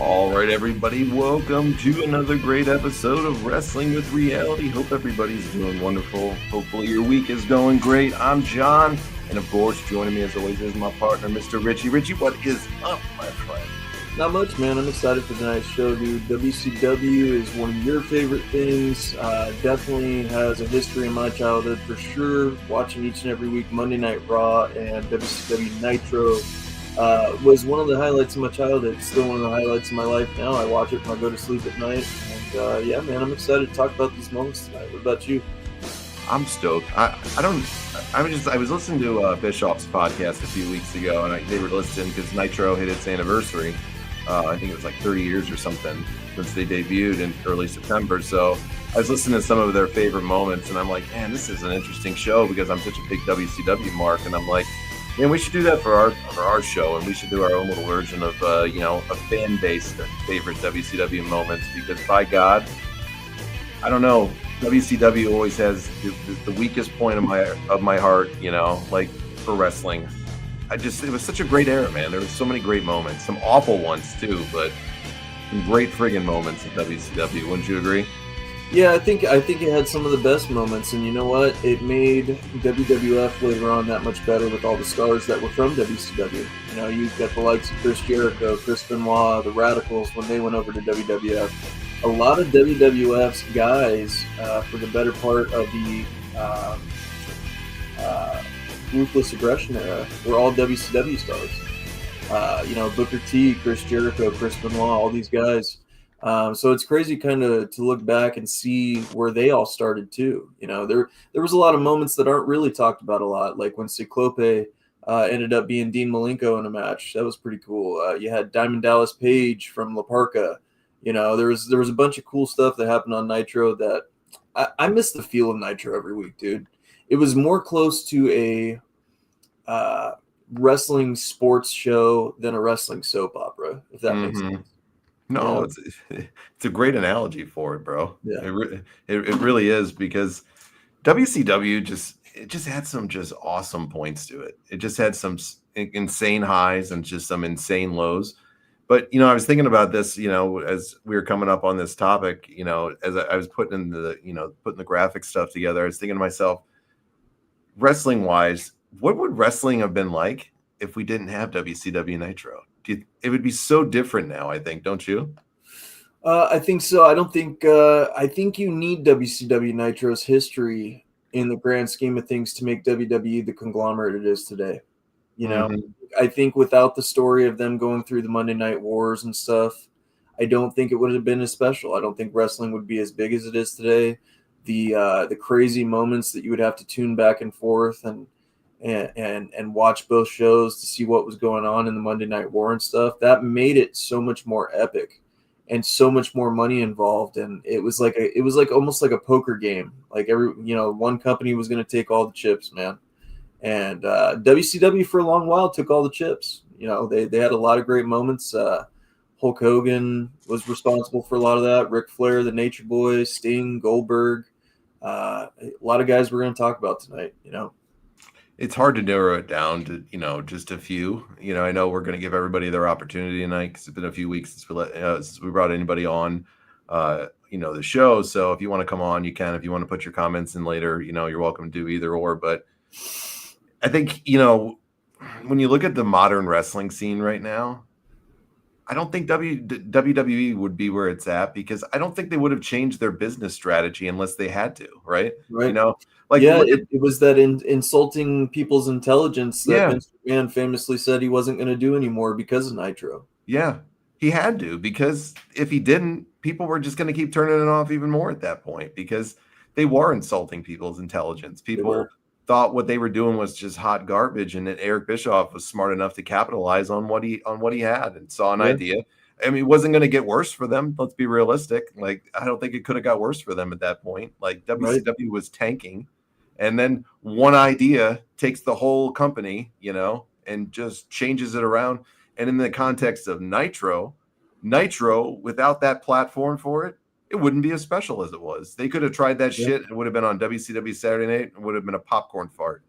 All right, everybody, welcome to another great episode of Wrestling with Reality. Hope everybody's doing wonderful. Hopefully your week is going great. I'm John, and of course, joining me as always is my partner, Mr. Richie. Richie, what is up, my friend? Not much, man. I'm excited for tonight's show, dude. WCW is one of your favorite things. Definitely has a history in my childhood for sure. Watching each and every week Monday Night Raw and WCW Nitro was one of the highlights of my childhood. It's still one of the highlights of my life now. I watch it when I go to sleep at night. And yeah, man, I'm excited to talk about these moments tonight. What about you? I'm stoked. I was listening to Bischoff's podcast a few weeks ago, and they were listening because Nitro hit its anniversary. I think it was like 30 years or something since they debuted in early September. So I was listening to some of their favorite moments, and I'm like, man, this is an interesting show because I'm such a big WCW mark. And I'm like, man, we should do that for our show, and we should do our own little version of a fan-based favorite WCW moments. Because by God, I don't know, WCW always has the weakest point of my heart, like for wrestling. It was such a great era, man. There were so many great moments, some awful ones too, but some great friggin' moments in WCW. Wouldn't you agree? Yeah, I think it had some of the best moments, and you know what? It made WWF later on that much better with all the stars that were from WCW. You know, you've got the likes of Chris Jericho, Chris Benoit, the Radicals when they went over to WWF. A lot of WWF's guys for the better part of the Ruthless Aggression era were all WCW stars. Booker T, Chris Jericho, Chris Benoit, all these guys. So it's crazy kind of to look back and see where they all started too. You know, there was a lot of moments that aren't really talked about a lot, like when Ciclope ended up being Dean Malenko in a match. That was pretty cool. You had Diamond Dallas Page from La Parka. You know, there was a bunch of cool stuff that happened on Nitro that I miss the feel of Nitro every week, dude. It was more close to a wrestling sports show than a wrestling soap opera, if that makes sense. No, it's a great analogy for it, bro. Yeah. It really is, because WCW just had some just awesome points to it. It just had some insane highs and just some insane lows. But, I was thinking about this, as we were coming up on this topic, as I was putting the graphic stuff together, I was thinking to myself, wrestling wise, what would wrestling have been like if we didn't have WCW Nitro? It would be so different now, I think, don't you? I think so. I think you need WCW Nitro's history in the grand scheme of things to make WWE the conglomerate it is today. I think without the story of them going through the Monday Night Wars and stuff, I don't think it would have been as special. I don't think wrestling would be as big as it is today. The crazy moments that you would have to tune back and forth and watch both shows to see what was going on in the Monday Night War and stuff, that made it so much more epic and so much more money involved. And it was like almost like a poker game. Like one company was going to take all the chips, man. And WCW for a long while took all the chips. They had a lot of great moments. Hulk Hogan was responsible for a lot of that. Ric Flair, the Nature Boy, Sting, Goldberg. A lot of guys we're going to talk about tonight, It's hard to narrow it down to, just a few. I know we're going to give everybody their opportunity tonight because it's been a few weeks since we brought anybody on, the show. So if you want to come on, you can. If you want to put your comments in later, you're welcome to do either or. But I think, when you look at the modern wrestling scene right now, I don't think WWE would be where it's at, because I don't think they would have changed their business strategy unless they had to, right? Right. It was that insulting people's intelligence that Vince McMahon famously said he wasn't going to do anymore because of Nitro. Yeah, he had to, because if he didn't, people were just going to keep turning it off even more at that point, because they were insulting people's intelligence. People thought what they were doing was just hot garbage, and that Eric Bischoff was smart enough to capitalize on what he had and saw an idea. I mean, it wasn't going to get worse for them. Let's be realistic. Like, I don't think it could have got worse for them at that point. Like, WCW was tanking, and then one idea takes the whole company, and just changes it around. And in the context of Nitro, without that platform for it, it wouldn't be as special as it was. They could have tried that shit. It would have been on WCW Saturday Night. It would have been a popcorn fart,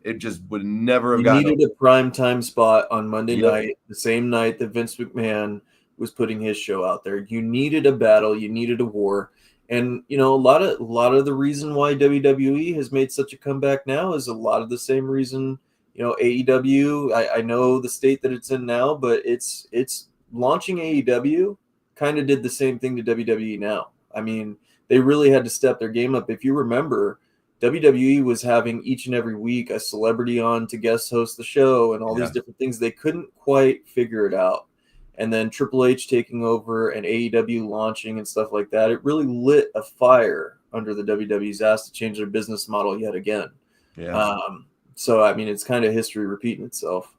It just would never have gotten. Needed a prime time spot on Monday night, the same night that Vince McMahon was putting his show out there. You needed a battle, you needed a war. And a lot of the reason why WWE has made such a comeback now is a lot of the same reason, AEW. I know the state that it's in now, but it's launching AEW kind of did the same thing to WWE now. I mean, they really had to step their game up. If you remember, WWE was having each and every week a celebrity on to guest host the show and all these different things. They couldn't quite figure it out. And then Triple H taking over and AEW launching and stuff like that, it really lit a fire under the WWE's ass to change their business model yet again. Yeah. So, I mean, it's kind of history repeating itself.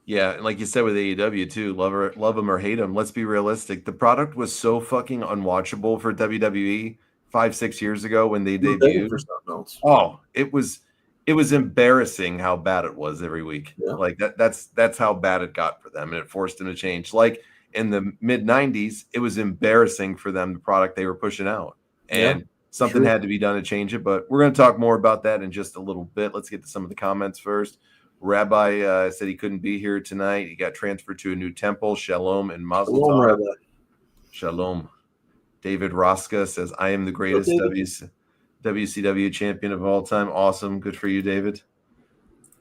Yeah, and like you said with AEW too, love them or hate them. Let's be realistic. The product was so fucking unwatchable for WWE 5-6 years ago when they debuted. For something else. Oh, it was embarrassing how bad it was every week. Yeah. Like that's how bad it got for them, and it forced them to change. Like in the mid 90s, it was embarrassing for them, the product they were pushing out, and something had to be done to change it. But we're going to talk more about that in just a little bit. Let's get to some of the comments first. Rabbi said he couldn't be here tonight. He got transferred to a new temple. Shalom and Mazel Tov. Rabbi. Shalom. David Roska says, I am the greatest WCW champion of all time. Awesome. Good for you, David.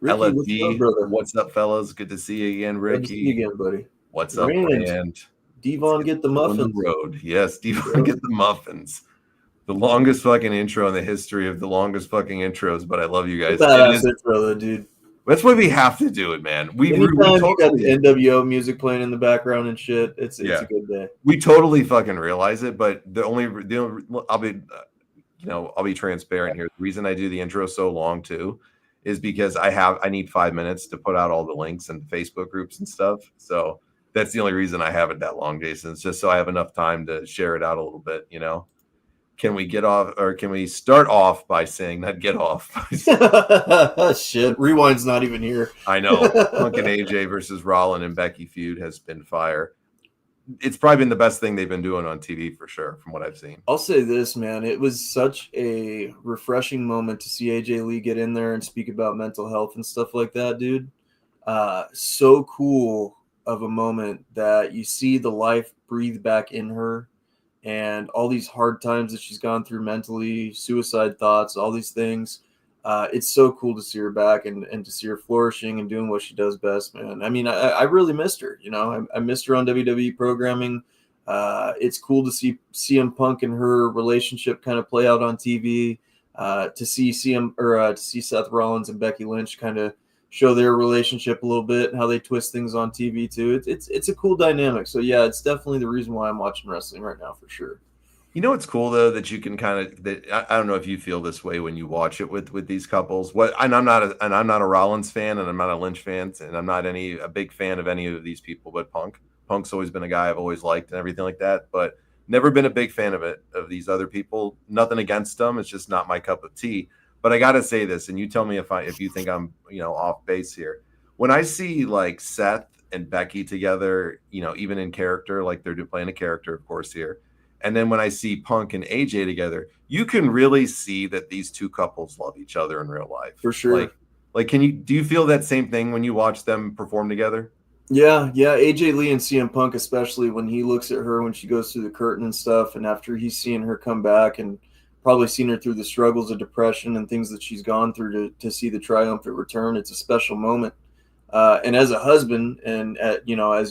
Ricky, LFD, what's up, fellas? Good to see you again, Ricky. Good to see you again, buddy. What's up, Rand? Devon, get the muffins. On the road. Yes, Devon, get the muffins. The longest fucking intro in the history of the longest fucking intros, but I love you guys. Badass intro, though, dude. That's why we have to do it, man. We got the NWO music playing in the background and shit. It's a good day. We totally fucking realize it, but I'll be transparent here. The reason I do the intro so long too is because I need 5 minutes to put out all the links and Facebook groups and stuff. So that's the only reason I have it that long, Jason. It's just so I have enough time to share it out a little bit, Can we get off, or can we start off by saying not get off? Shit, Rewind's not even here. I know. Punk and AJ versus Rollin and Becky feud has been fire. It's probably been the best thing they've been doing on TV for sure, from what I've seen. I'll say this, man. It was such a refreshing moment to see AJ Lee get in there and speak about mental health and stuff like that, dude. So cool of a moment that you see the life breathe back in her. And all these hard times that she's gone through mentally, suicide thoughts, all these things. It's so cool to see her back and to see her flourishing and doing what she does best, man. I mean, I really missed her. I missed her on WWE programming. It's cool to see CM Punk and her relationship kind of play out on TV. To see Seth Rollins and Becky Lynch kind of show their relationship a little bit and how they twist things on TV too. It's a cool dynamic. So yeah, it's definitely the reason why I'm watching wrestling right now for sure. It's cool though that you can I don't know if you feel this way when you watch it with these couples. I'm not a Rollins fan and I'm not a Lynch fan and I'm not a big fan of any of these people, but Punk's always been a guy I've always liked and everything like that, but never been a big fan of these other people. Nothing against them. It's just not my cup of tea. But I got to say this, and you tell me if you think I'm, off base here. When I see like Seth and Becky together, even in character, like they're playing a character, of course, here. And then when I see Punk and AJ together, you can really see that these two couples love each other in real life. For sure. Like, do you feel that same thing when you watch them perform together? Yeah. AJ Lee and CM Punk, especially when he looks at her when she goes through the curtain and stuff, and after he's seeing her come back and probably seen her through the struggles of depression and things that she's gone through to see the triumphant return. It's a special moment. And as a husband, and as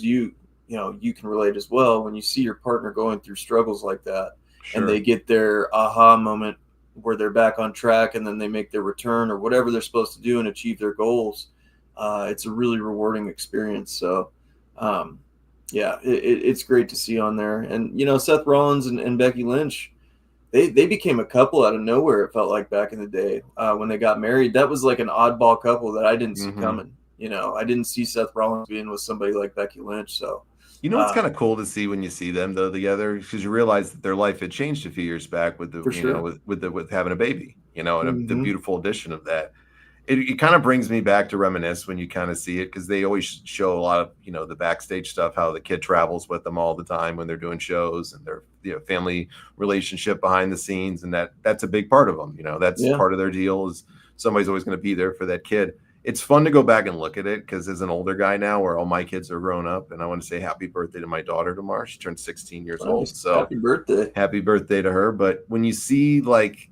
you can relate as well, when you see your partner going through struggles like that, and they get their aha moment where they're back on track and then they make their return or whatever they're supposed to do and achieve their goals. It's a really rewarding experience. So, it's great to see on there. And, Seth Rollins and Becky Lynch, they became a couple out of nowhere. It felt like back in the day when they got married. That was like an oddball couple that I didn't see coming. I didn't see Seth Rollins being with somebody like Becky Lynch. So, it's kind of cool to see when you see them though together, because you realize that their life had changed a few years back with with having a baby. And the beautiful addition of that. It kind of brings me back to reminisce when you kind of see it, because they always show a lot of the backstage stuff, how the kid travels with them all the time when they're doing shows, and their family relationship behind the scenes, and that's a big part of them. That's part of their deal, is somebody's always going to be there for that kid. it's fun to go back and look at it because as an older guy now, where all my kids are grown up, and I want to say happy birthday to my daughter tomorrow. She turned 16 years old, so happy birthday to her. But when you see like,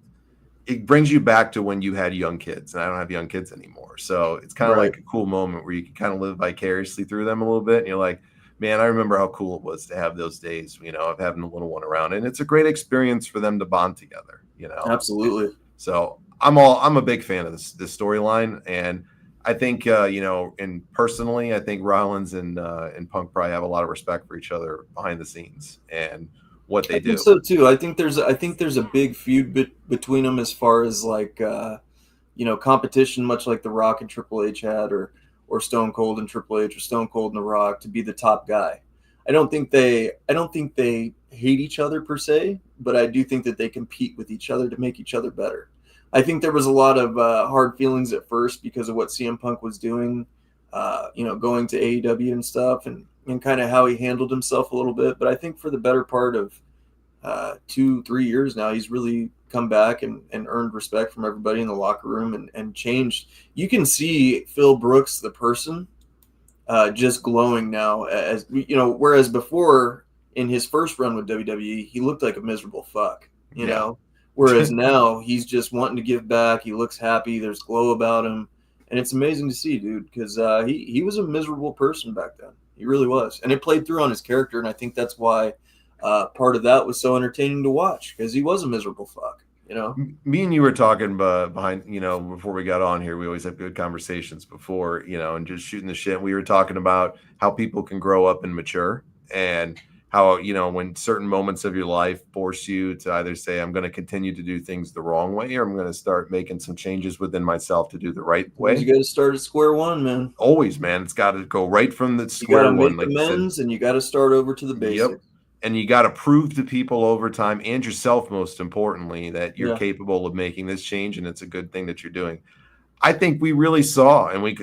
it brings you back to when you had young kids, and I don't have young kids anymore. So it's kind of like a cool moment where you can kind of live vicariously through them a little bit. And you're like, man, I remember how cool it was to have those days, of having a little one around, and it's a great experience for them to bond together. Absolutely. So I'm a big fan of this storyline, and I think and personally, I think Rollins and Punk probably have a lot of respect for each other behind the scenes and what they do. I think so too. I think there's a big feud between them as far as like competition, much like The Rock and Triple H had, or Stone Cold and Triple H, or Stone Cold and The Rock, to be the top guy. I don't think they hate each other per se, but I do think that they compete with each other to make each other better. I think there was a lot of hard feelings at first because of what CM Punk was doing, going to AEW and stuff, and kind of how he handled himself a little bit. But I think for the better part of 2-3 years now, he's really come back and earned respect from everybody in the locker room and changed. You can see Phil Brooks, the person, just glowing now, as whereas before in his first run with WWE, he looked like a miserable fuck, you know. Whereas now he's just wanting to give back. He looks happy. There's glow about him. And it's amazing to see, dude, because he was a miserable person back then. He really was. And it played through on his character. And I think that's why part of that was so entertaining to watch, because he was a miserable fuck, Me and you were talking behind, before we got on here. We always have good conversations before, and just shooting the shit. We were talking about how people can grow up and mature, and how, when certain moments of your life force you to either say, I'm going to continue to do things the wrong way, or I'm going to start making some changes within myself to do the right way. You got to start at square one, man. Always, man. It's got to go right from the square one. Like amends, and you got to start over to the basics. Yep. And you got to prove to people over time, and yourself, most importantly, that you're capable of making this change, and it's a good thing that you're doing. I think we really saw, and we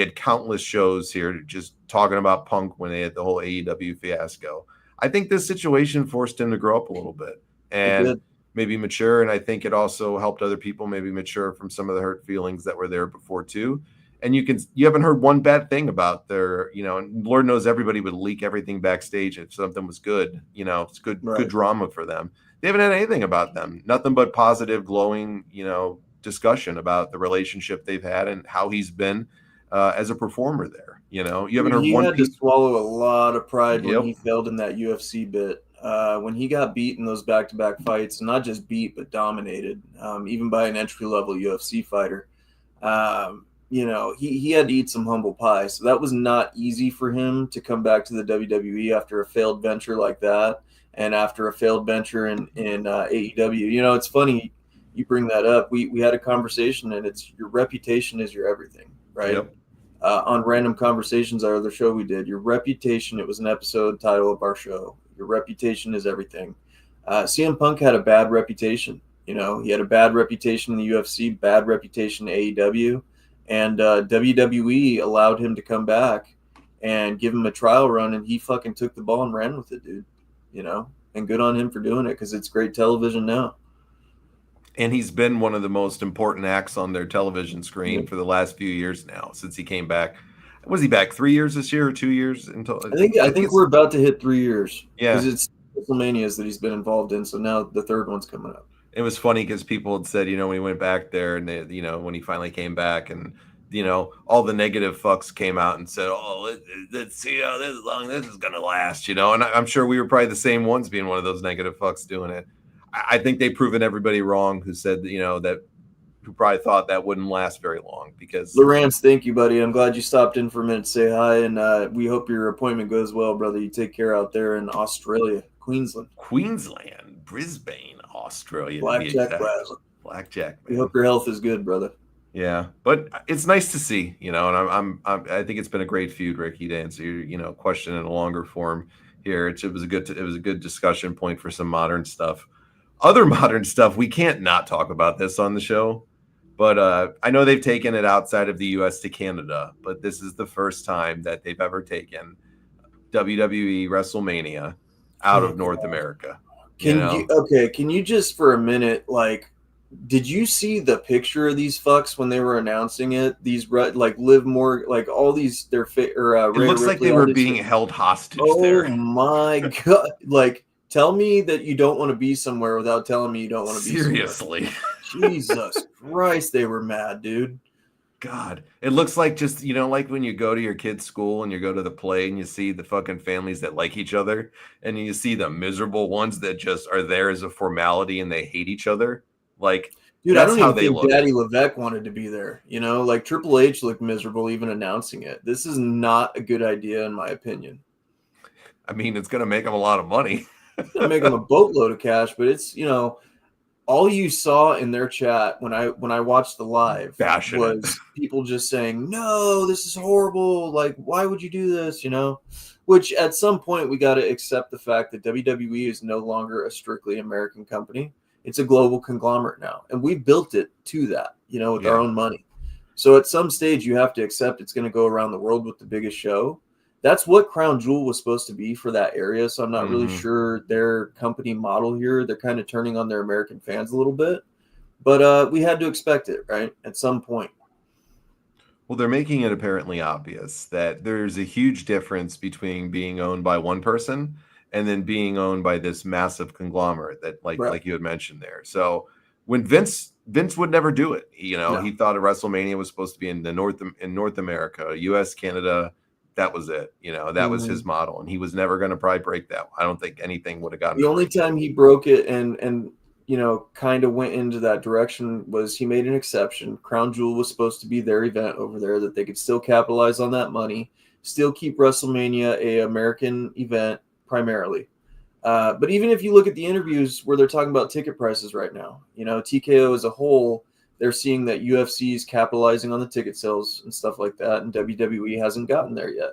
had countless shows here just talking about Punk when they had the whole AEW fiasco. I think this situation forced him to grow up a little bit and maybe mature. And I think it also helped other people maybe mature from some of the hurt feelings that were there before too. And you haven't heard one bad thing about their, and Lord knows everybody would leak everything backstage if something was good, it's good drama for them. They haven't had anything about them, nothing but positive, glowing, discussion about the relationship they've had and how he's been as a performer there. You haven't heard one. He had to swallow a lot of pride when he failed in that UFC bit. When he got beat in those back-to-back fights, and not just beat but dominated, even by an entry-level UFC fighter. He had to eat some humble pie. So that was not easy for him to come back to the WWE after a failed venture like that, and after a failed venture in AEW. It's funny you bring that up. We had a conversation, and it's your reputation is your everything, right? Yep. On Random Conversations, our other show we did, your reputation, it was an episode title of our show. Your reputation is everything. CM Punk had a bad reputation. He had a bad reputation in the UFC, bad reputation in AEW, and WWE allowed him to come back and give him a trial run, and he fucking took the ball and ran with it, dude. And good on him for doing it, because it's great television now. And he's been one of the most important acts on their television screen for the last few years now, since he came back. Was he back 3 years this year or 2 years? Until I think we're about to hit 3 years. Yeah, because it's WrestleManias that he's been involved in. So now the third one's coming up. It was funny because people had said, when he went back there, and they, when he finally came back, and all the negative fucks came out and said, "Oh, let's see how long this is gonna last," And I'm sure we were probably the same ones being one of those negative fucks doing it. I think they've proven everybody wrong who said, that who probably thought that wouldn't last very long. Because Lawrence, thank you, buddy. I'm glad you stopped in for a minute to say hi, and we hope your appointment goes well, brother. You take care out there in Australia, Queensland, Brisbane, Australia. Blackjack Plaza. Blackjack. Man. We hope your health is good, brother. Yeah, but it's nice to see, and I think it's been a great feud, Ricky, to answer your, question in a longer form here. It was a good discussion point for some modern stuff. Other modern stuff, we can't not talk about this on the show, but I know they've taken it outside of the U.S. to Canada, but this is the first time that they've ever taken WWE WrestleMania out of North America. Can you just for a minute, Did you see the picture of these fucks when they were announcing it? These like Liv Morgan, like all these It Rhea looks like Ripley, they all were these. being held hostage Oh there. my god! Like, tell me that you don't want to be somewhere without telling me you don't want to be somewhere. Seriously. Jesus Christ, they were mad, dude. God, it looks like just, like when you go to your kid's school and you go to the play and you see the fucking families that like each other and you see the miserable ones that just are there as a formality and they hate each other. Like, Dude, I that's don't how even they think look. Daddy Levesque wanted to be there. Like Triple H looked miserable even announcing it. This is not a good idea, in my opinion. I mean, it's going to make them a lot of money. It's gonna make them a boatload of cash, but it's all you saw in their chat when I watched the live Bashing it. was people just saying, "No, this is horrible. Like, why would you do this?" Which at some point we got to accept the fact that WWE is no longer a strictly American company. It's a global conglomerate now, and we built it to that, with our own money. So at some stage you have to accept it's going to go around the world with the biggest show. That's what Crown Jewel was supposed to be for that area. So I'm not really sure their company model here. They're kind of turning on their American fans a little bit, but we had to expect it, right? At some point. Well, they're making it apparently obvious that there's a huge difference between being owned by one person and then being owned by this massive conglomerate that, like you had mentioned there. So when Vince would never do it. No. He thought a WrestleMania was supposed to be in North America, US, Canada. That was it. That was his model, and he was never going to probably break that. I don't think anything would have gotten. The only time he broke it and kind of went into that direction was he made an exception. Crown Jewel was supposed to be their event over there, that they could still capitalize on that money, still keep WrestleMania a American event primarily. But even if you look at the interviews where they're talking about ticket prices right now, TKO as a whole, they're seeing that UFC is capitalizing on the ticket sales and stuff like that, and WWE hasn't gotten there yet.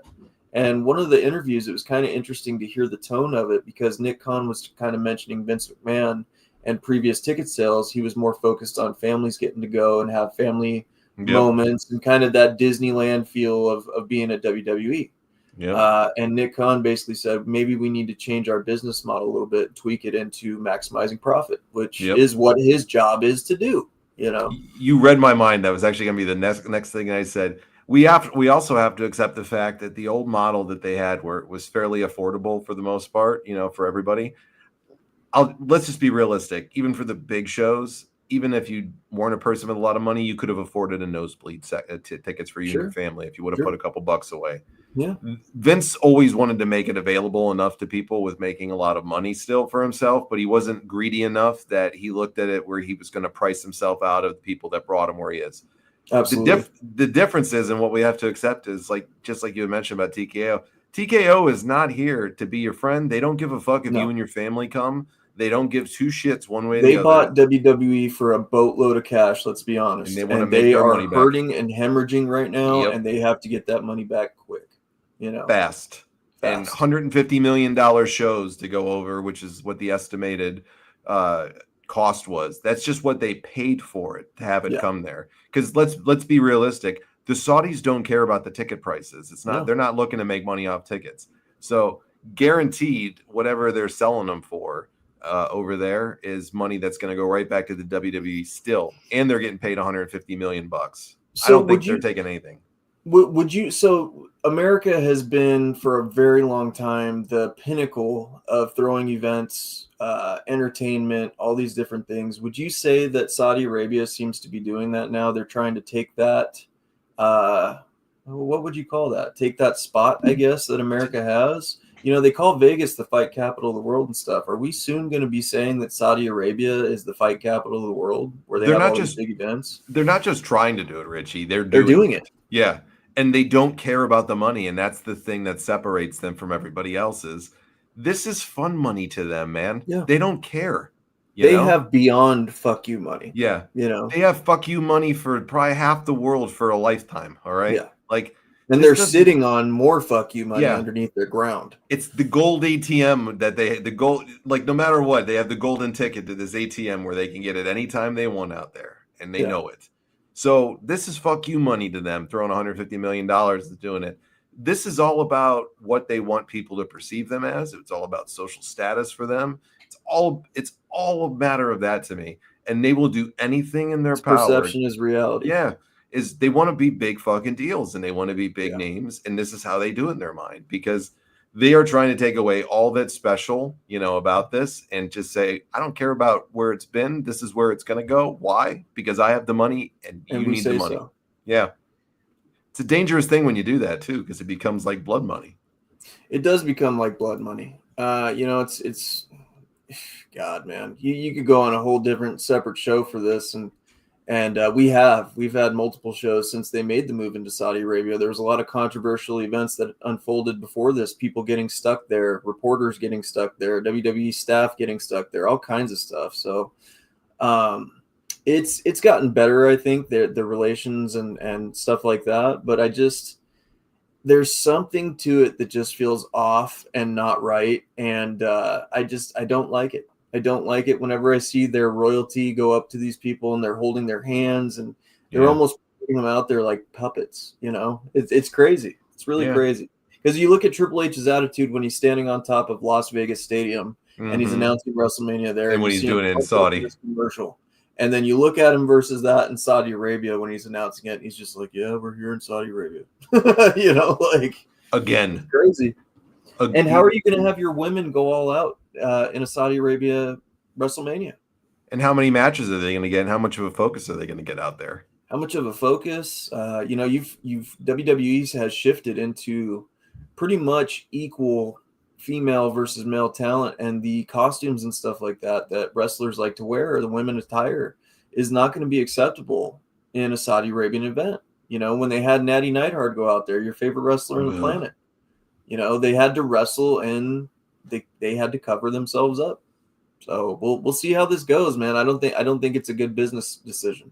And one of the interviews, it was kind of interesting to hear the tone of it because Nick Khan was kind of mentioning Vince McMahon and previous ticket sales. He was more focused on families getting to go and have family moments and kind of that Disneyland feel of being at WWE. And Nick Khan basically said, maybe we need to change our business model a little bit, tweak it into maximizing profit, which is what his job is to do. You read my mind. That was actually going to be the next thing I said. We also have to accept the fact that the old model that they had was fairly affordable for the most part, for everybody. Let's just be realistic. Even for the big shows, even if you weren't a person with a lot of money, you could have afforded a nosebleed tickets for you and your family if you would have put a couple bucks away. Yeah. Vince always wanted to make it available enough to people with making a lot of money still for himself, but he wasn't greedy enough that he looked at it where he was going to price himself out of the people that brought him where he is. Absolutely. The difference is, and what we have to accept is, just like you had mentioned about TKO. TKO is not here to be your friend. They don't give a fuck if you and your family come. They don't give two shits one way or the other. They bought WWE for a boatload of cash, let's be honest. And they are hurting and hemorrhaging right now, and they have to get that money back quick. Fast. And $150 million shows to go over, which is what the estimated cost was. That's just what they paid for it to have it come there. Because let's be realistic. The Saudis don't care about the ticket prices. They're not looking to make money off tickets. So guaranteed, whatever they're selling them for over there is money that's going to go right back to the WWE still, and they're getting paid $150 million. So I don't think they're taking anything. So America has been for a very long time the pinnacle of throwing events, entertainment, all these different things. Would you say that Saudi Arabia seems to be doing that now? They're trying to take that, what would you call that? Take that spot, I guess, that America has. They call Vegas the fight capital of the world and stuff. Are we soon going to be saying that Saudi Arabia is the fight capital of the world, where they're have all these big events? They're not just trying to do it, Richie. They're doing it. Yeah. And they don't care about the money. And that's the thing that separates them from everybody else. This is fun money to them, man. Yeah. They don't care. They have beyond fuck you money. Yeah. They have fuck you money for probably half the world for a lifetime. All right. Yeah. And they're sitting on more fuck you money underneath their ground. It's the gold ATM no matter what, they have the golden ticket to this ATM where they can get it anytime they want out there. And they know it. So this is fuck you money to them, throwing $150 million to doing it. This is all about what they want people to perceive them as. It's all about social status for them. It's all a matter of that to me. And they will do anything in their power. Perception is reality. Yeah. Is they want to be big fucking deals and they want to be big names. And this is how they do it in their mind, because they are trying to take away all that's special, about this and just say, I don't care about where it's been. This is where it's going to go. Why? Because I have the money and you need the money. So. Yeah. It's a dangerous thing when you do that too, because it becomes like blood money. It does become like blood money. It's God, man, you could go on a whole different separate show for this. And we've had multiple shows since they made the move into Saudi Arabia. There was a lot of controversial events that unfolded before this, people getting stuck there, reporters getting stuck there, WWE staff getting stuck there, all kinds of stuff. So it's gotten better, I think, the relations and stuff like that. But there's something to it that just feels off and not right. And I don't like it. I don't like it whenever I see their royalty go up to these people and they're holding their hands and they're almost putting them out there like puppets. It's crazy. It's really crazy. Because you look at Triple H's attitude when he's standing on top of Las Vegas Stadium and he's announcing WrestleMania there. And when he's doing it in Saudi. Commercial. And then you look at him versus that in Saudi Arabia when he's announcing it. And he's just like, yeah, we're here in Saudi Arabia. Again. Crazy. And how are you going to have your women go all out in a Saudi Arabia WrestleMania? And how many matches are they going to get? And how much of a focus are they going to get out there? How much of a focus? WWE has shifted into pretty much equal female versus male talent, and the costumes and stuff like that wrestlers like to wear, or the women attire, is not going to be acceptable in a Saudi Arabian event. When they had Natty Neidhart go out there, your favorite wrestler on the planet, they had to wrestle and they had to cover themselves up. So we'll see how this goes, man. I don't think it's a good business decision.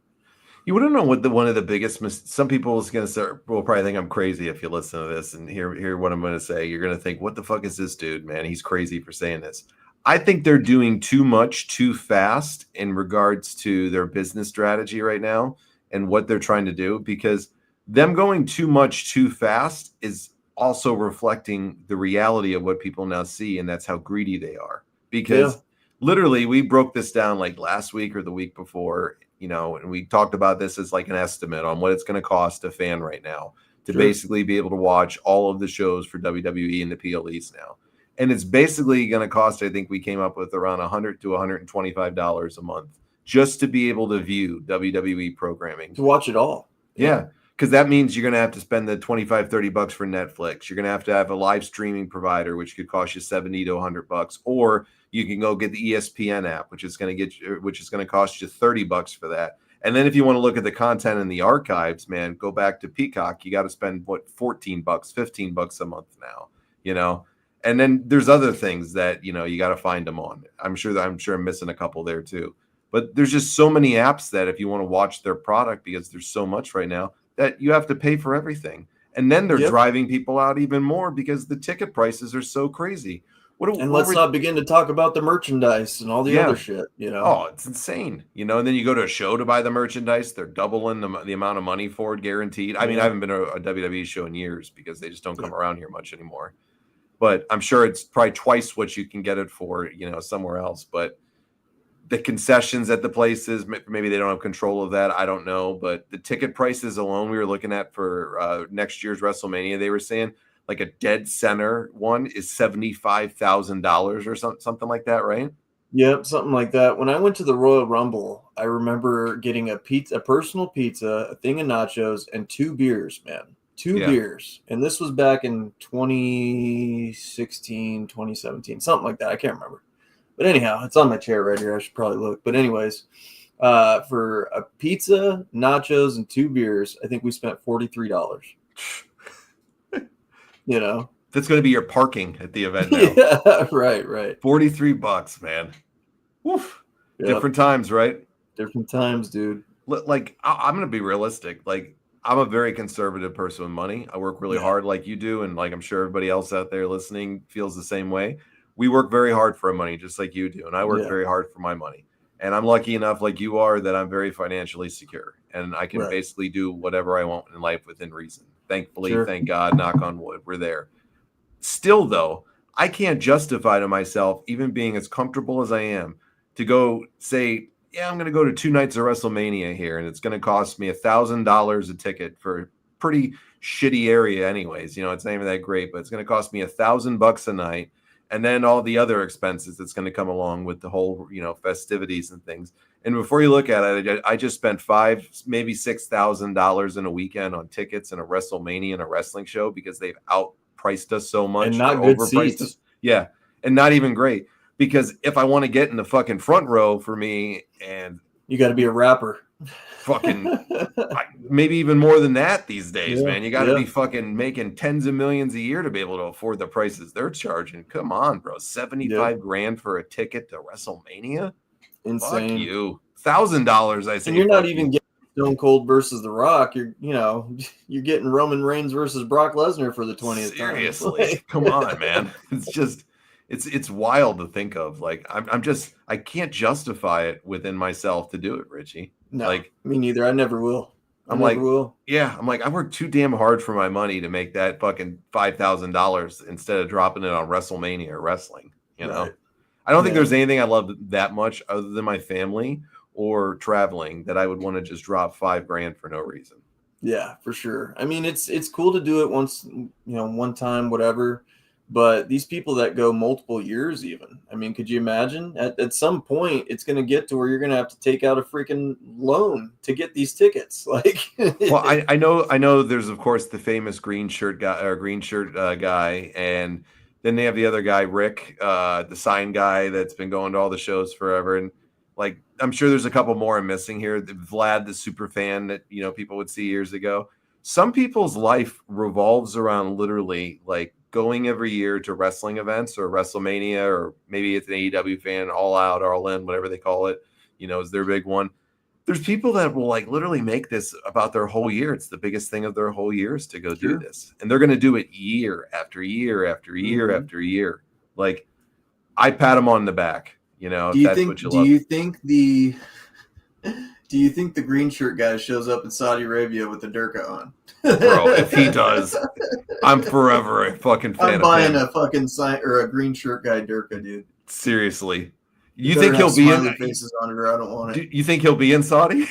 You wouldn't know what one of the biggest some people is going to say, will probably think I'm crazy if you listen to this and hear what I'm going to say. You're going to think, what the fuck is this dude, man? He's crazy for saying this. I think they're doing too much too fast in regards to their business strategy right now and what they're trying to do, because them going too much too fast is also reflecting the reality of what people now see, and that's how greedy they are. Because literally, we broke this down like last week or the week before, and we talked about this as like an estimate on what it's going to cost a fan right now to basically be able to watch all of the shows for WWE and the PLEs now. And it's basically going to cost, I think we came up with around $100 to $125 a month just to be able to view WWE programming. To watch it all. Yeah. Because that means you're going to have to spend the $25-$30 for Netflix. You're going to have a live streaming provider, which could cost you $70 to $100, or you can go get the ESPN app, which is going to cost you $30 for that. And then if you want to look at the content in the archives, man, go back to Peacock. You got to spend $14, $15 a month now, And then there's other things that you got to find them on. I'm sure I'm missing a couple there too. But there's just so many apps that if you want to watch their product, because there's so much right now, that you have to pay for everything. And then they're driving people out even more because the ticket prices are so crazy. Let's not begin to talk about the merchandise and all the other shit, Oh, it's insane. And then you go to a show to buy the merchandise. They're doubling the amount of money for it, guaranteed. I mean, I haven't been to a WWE show in years because they just don't come around here much anymore. But I'm sure it's probably twice what you can get it for, somewhere else. But the concessions at the places, maybe they don't have control of that. I don't know. But the ticket prices alone we were looking at for next year's WrestleMania, they were saying like a dead center one is $75,000 or something like that, right? Yep, something like that. When I went to the Royal Rumble, I remember getting a personal pizza, a thing of nachos, and 2 beers, man. 2 beers. And this was back in 2016, 2017, something like that. I can't remember. But anyhow, it's on my chair right here. I should probably look. But anyways, for a pizza, nachos, and 2 beers, I think we spent $43. That's going to be your parking at the event now. Yeah, right. $43, man. Woof. Yep. Different times, right? Different times, dude. Like, I'm going to be realistic. Like, I'm a very conservative person with money. I work really hard like you do, and like I'm sure everybody else out there listening feels the same way. We work very hard for our money, just like you do, and I work very hard for my money. And I'm lucky enough, like you are, that I'm very financially secure, and I can basically do whatever I want in life within reason. Thankfully, thank God, knock on wood, we're there. Still, though, I can't justify to myself, even being as comfortable as I am, to go say, yeah, I'm going to go to 2 nights of WrestleMania here, and it's going to cost me $1,000 a ticket for a pretty shitty area anyways. You know, it's not even that great, but it's going to cost me $1,000 a night. And then all the other expenses that's going to come along with the whole, you know, festivities and things. And before you look at it, I just spent $5,000, maybe $6,000 in a weekend on tickets and a WrestleMania and a wrestling show because they've outpriced us so much. And not good seats. Us. Yeah, and not even great. Because if I want to get in the fucking front row for me, and you got to be a rapper. Fucking maybe even more than that these days, man. You got to be fucking making tens of millions a year to be able to afford the prices they're charging. Come on, bro. 75 grand for a ticket to WrestleMania? Insane. Fuck you. $1,000, I say. And you're not even getting Stone Cold versus The Rock. You're getting Roman Reigns versus Brock Lesnar for the 20th time. Seriously. Come on, man. It's just it's wild to think of. Like I can't justify it within myself to do it, Richie. No, like me neither. I never will. I'm like, I worked too damn hard for my money to make that fucking $5,000 instead of dropping it on WrestleMania or wrestling. You know, I don't think there's anything I love that much other than my family or traveling that I would want to just drop $5,000 for no reason. Yeah, for sure. I mean, it's cool to do it once, one time, whatever. But these people that go multiple years, even, I mean, could you imagine? At some point, it's going to get to where you're going to have to take out a freaking loan to get these tickets. Like, well, I know. There's of course the famous green shirt guy, and then they have the other guy, Rick, the sign guy that's been going to all the shows forever, and like I'm sure there's a couple more I'm missing here. Vlad, the super fan that people would see years ago. Some people's life revolves around literally like going every year to wrestling events or WrestleMania, or maybe it's an AEW fan, All Out, All In, whatever they call it, is their big one. There's people that will like literally make this about their whole year. It's the biggest thing of their whole years to go do this. And they're going to do it year after year after year after year. Like, I pat them on the back, if that's what you love. Do you think the green shirt guy shows up in Saudi Arabia with the Durka on? Bro, if he does, I'm forever a fucking fan of him. I'm buying a fucking sign or a green shirt guy Durka, dude. Seriously. You think he'll be in faces on it, or I don't want it. You think he'll be in Saudi?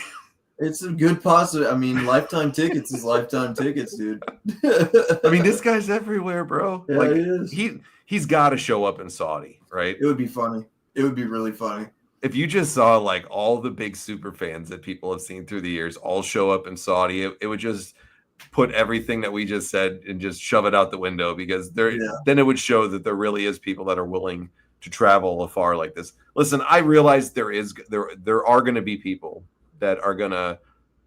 It's a good possibility. I mean, lifetime tickets is lifetime tickets, dude. I mean, this guy's everywhere, bro. Yeah, like, he is. He's got to show up in Saudi, right? It would be funny. It would be really funny. If you just saw like all the big super fans that people have seen through the years all show up in Saudi, it would just put everything that we just said and just shove it out the window, because then it would show that there really is people that are willing to travel afar like this. Listen, I realize there are going to be people that are going to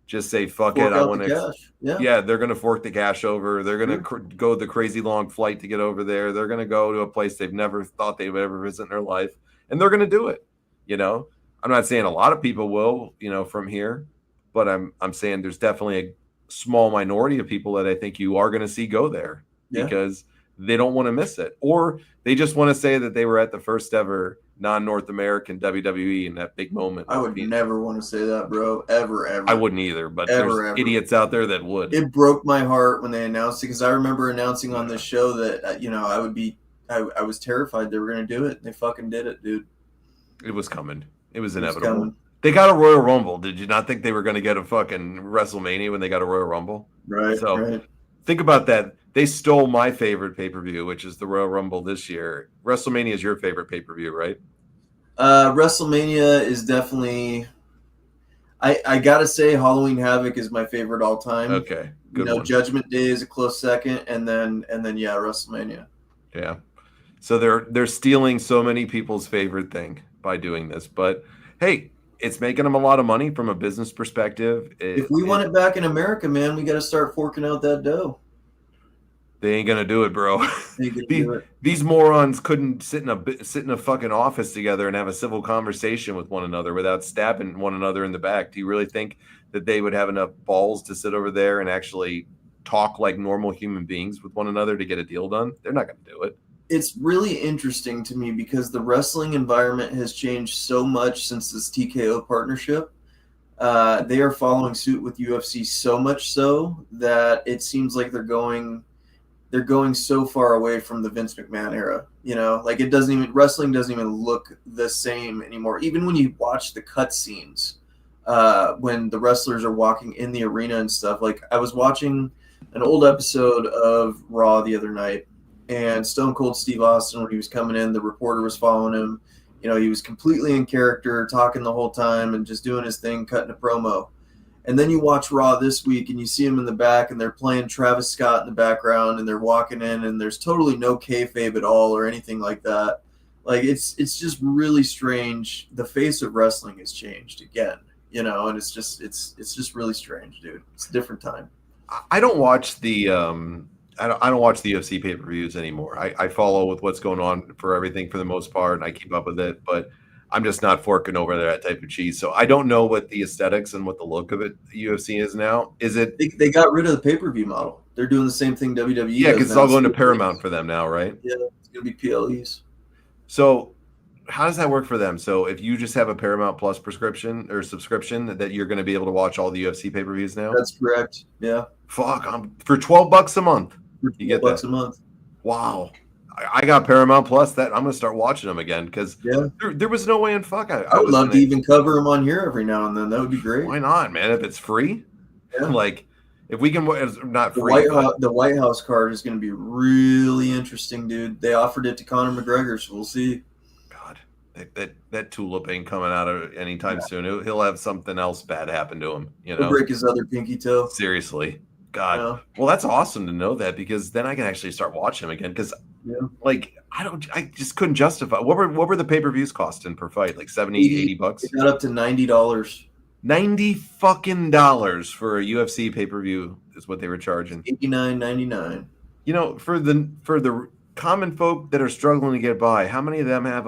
just say, fuck it. I want to, they're going to fork the cash over. They're going to go the crazy long flight to get over there. They're going to go to a place they've never thought they would ever visit in their life. And they're going to do it. I'm not saying a lot of people will, from here, but I'm saying there's definitely a small minority of people that I think you are going to see go there because they don't want to miss it, or they just want to say that they were at the first ever non-North American WWE in that big moment. I would never want to say that, bro. Ever. I wouldn't either, but there's idiots out there that would. It broke my heart when they announced it, because I remember announcing on this show that, I was terrified they were going to do it. They fucking did it, dude. It was coming. It was inevitable. They got a Royal Rumble. Did you not think they were going to get a fucking WrestleMania when they got a Royal Rumble? Right. So think about that. They stole my favorite pay-per-view, which is the Royal Rumble this year. WrestleMania is your favorite pay-per-view, right? WrestleMania is definitely. I gotta say, Halloween Havoc is my favorite all time. Okay, good one. Judgment Day is a close second, and then WrestleMania. Yeah. So they're stealing so many people's favorite thing by doing this, but hey, it's making them a lot of money from a business perspective. If we want it back in America, man, we got to start forking out that dough. They ain't gonna do it, bro. These morons couldn't sit in a fucking office together and have a civil conversation with one another without stabbing one another in the back. Do you really think that they would have enough balls to sit over there and actually talk like normal human beings with one another to get a deal done? They're not gonna do it. It's really interesting to me because the wrestling environment has changed so much since this TKO partnership. They are following suit with UFC so much so that it seems like they're going they're going so far away from the Vince McMahon era. Like wrestling doesn't even look the same anymore. Even when you watch the cut scenes, when the wrestlers are walking in the arena and stuff. Like I was watching an old episode of Raw the other night, and Stone Cold Steve Austin, when he was coming in, the reporter was following him. He was completely in character, talking the whole time and just doing his thing, cutting a promo. And then you watch Raw this week and you see him in the back and they're playing Travis Scott in the background and they're walking in and there's totally no kayfabe at all or anything like that. Like it's just really strange. The face of wrestling has changed again, and it's just really strange, dude. It's a different time. I don't watch the I don't watch the UFC pay-per-views anymore. I follow with what's going on for everything for the most part, and I keep up with it, but I'm just not forking over that type of cheese. So I don't know what the aesthetics and what the look of it UFC is now. Is it? They got rid of the pay-per-view model. They're doing the same thing WWE. Yeah, because it's all going to Paramount for them now, right? Yeah, it's going to be PLEs. So how does that work for them? So if you just have a Paramount Plus prescription or subscription, that you're going to be able to watch all the UFC pay-per-views now? That's correct. Yeah. Fuck, for $12 a month. You get $12 a month. Wow. I got Paramount Plus. That I'm going to start watching them again because there was no way in fuck. I would love to even cover them on here every now and then. That would be great. Why not, man? If it's free, like if we can, it's not free. The White House card is going to be really interesting, dude. They offered it to Conor McGregor, so we'll see. God, that tulip ain't coming out of anytime soon. He'll have something else bad happen to him. He'll break his other pinky toe. Seriously. God. Well, that's awesome to know that because then I can actually start watching him again because I just couldn't justify. What were the pay-per-views costing per fight? Like $70-$80? It got up to $90. $90 fucking dollars for a UFC pay-per-view is what they were charging. $89.99. For the common folk that are struggling to get by, how many of them have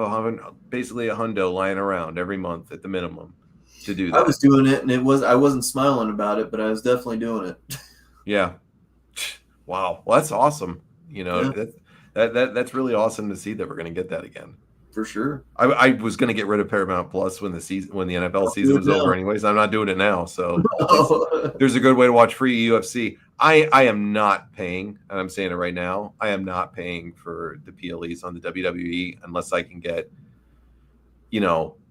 basically a hundo lying around every month at the minimum to do that? I was doing it and I wasn't smiling about it, but I was definitely doing it. Yeah. Wow. Well, that's awesome. That's really awesome to see that we're going to get that again. For sure. I was going to get rid of Paramount Plus when the NFL season was over anyways. I'm not doing it now. So there's a good way to watch free UFC. I am not paying, and I'm saying it right now, I am not paying for the PLEs on the WWE unless I can get,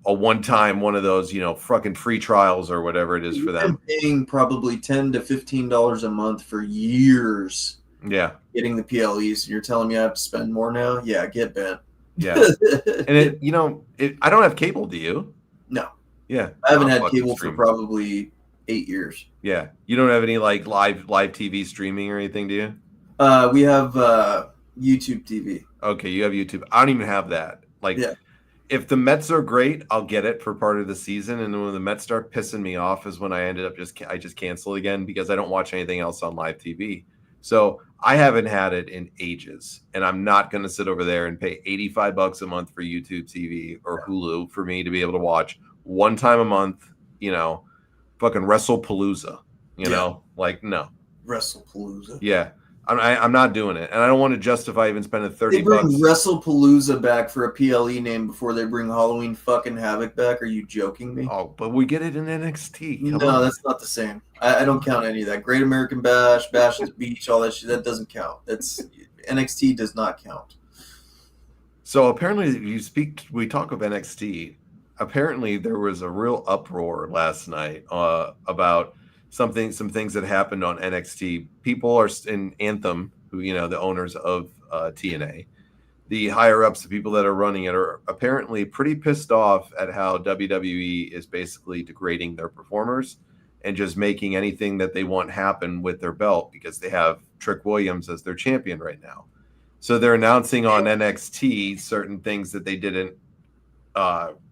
a one-time one of those, fucking free trials or whatever it is for them. I'm paying probably $10 to $15 a month for years. Yeah. Getting the PLEs, and you're telling me I have to spend more now? Yeah, get bent. Yeah. And I don't have cable, do you? No. Yeah. I haven't had cable for probably 8 years. Yeah. You don't have any like live TV streaming or anything, do you? We have YouTube TV. Okay, you have YouTube. I don't even have that. If the Mets are great, I'll get it for part of the season, and then when the Mets start pissing me off is when I ended up just cancel again because I don't watch anything else on live TV. So I haven't had it in ages, and I'm not going to sit over there and pay $85 a month for YouTube TV or Hulu for me to be able to watch one time a month, fucking WrestlePalooza, no. WrestlePalooza. Yeah. I'm not doing it, and I don't want to justify even spending $30. They bring WrestlePalooza back for a PLE name before they bring Halloween fucking Havoc back. Are you joking me? Oh, but we get it in NXT. No, that's not the same. I don't count any of that. Great American Bash, Bash at the Beach, all that shit. That doesn't count. NXT does not count. So apparently, we talk of NXT. Apparently, there was a real uproar last night about some things that happened on NXT. People are in Anthem, who the owners of TNA, the higher ups, the people that are running it, are apparently pretty pissed off at how WWE is basically degrading their performers and just making anything that they want happen with their belt because they have Trick Williams as their champion right now. So they're announcing on NXT certain things that they didn't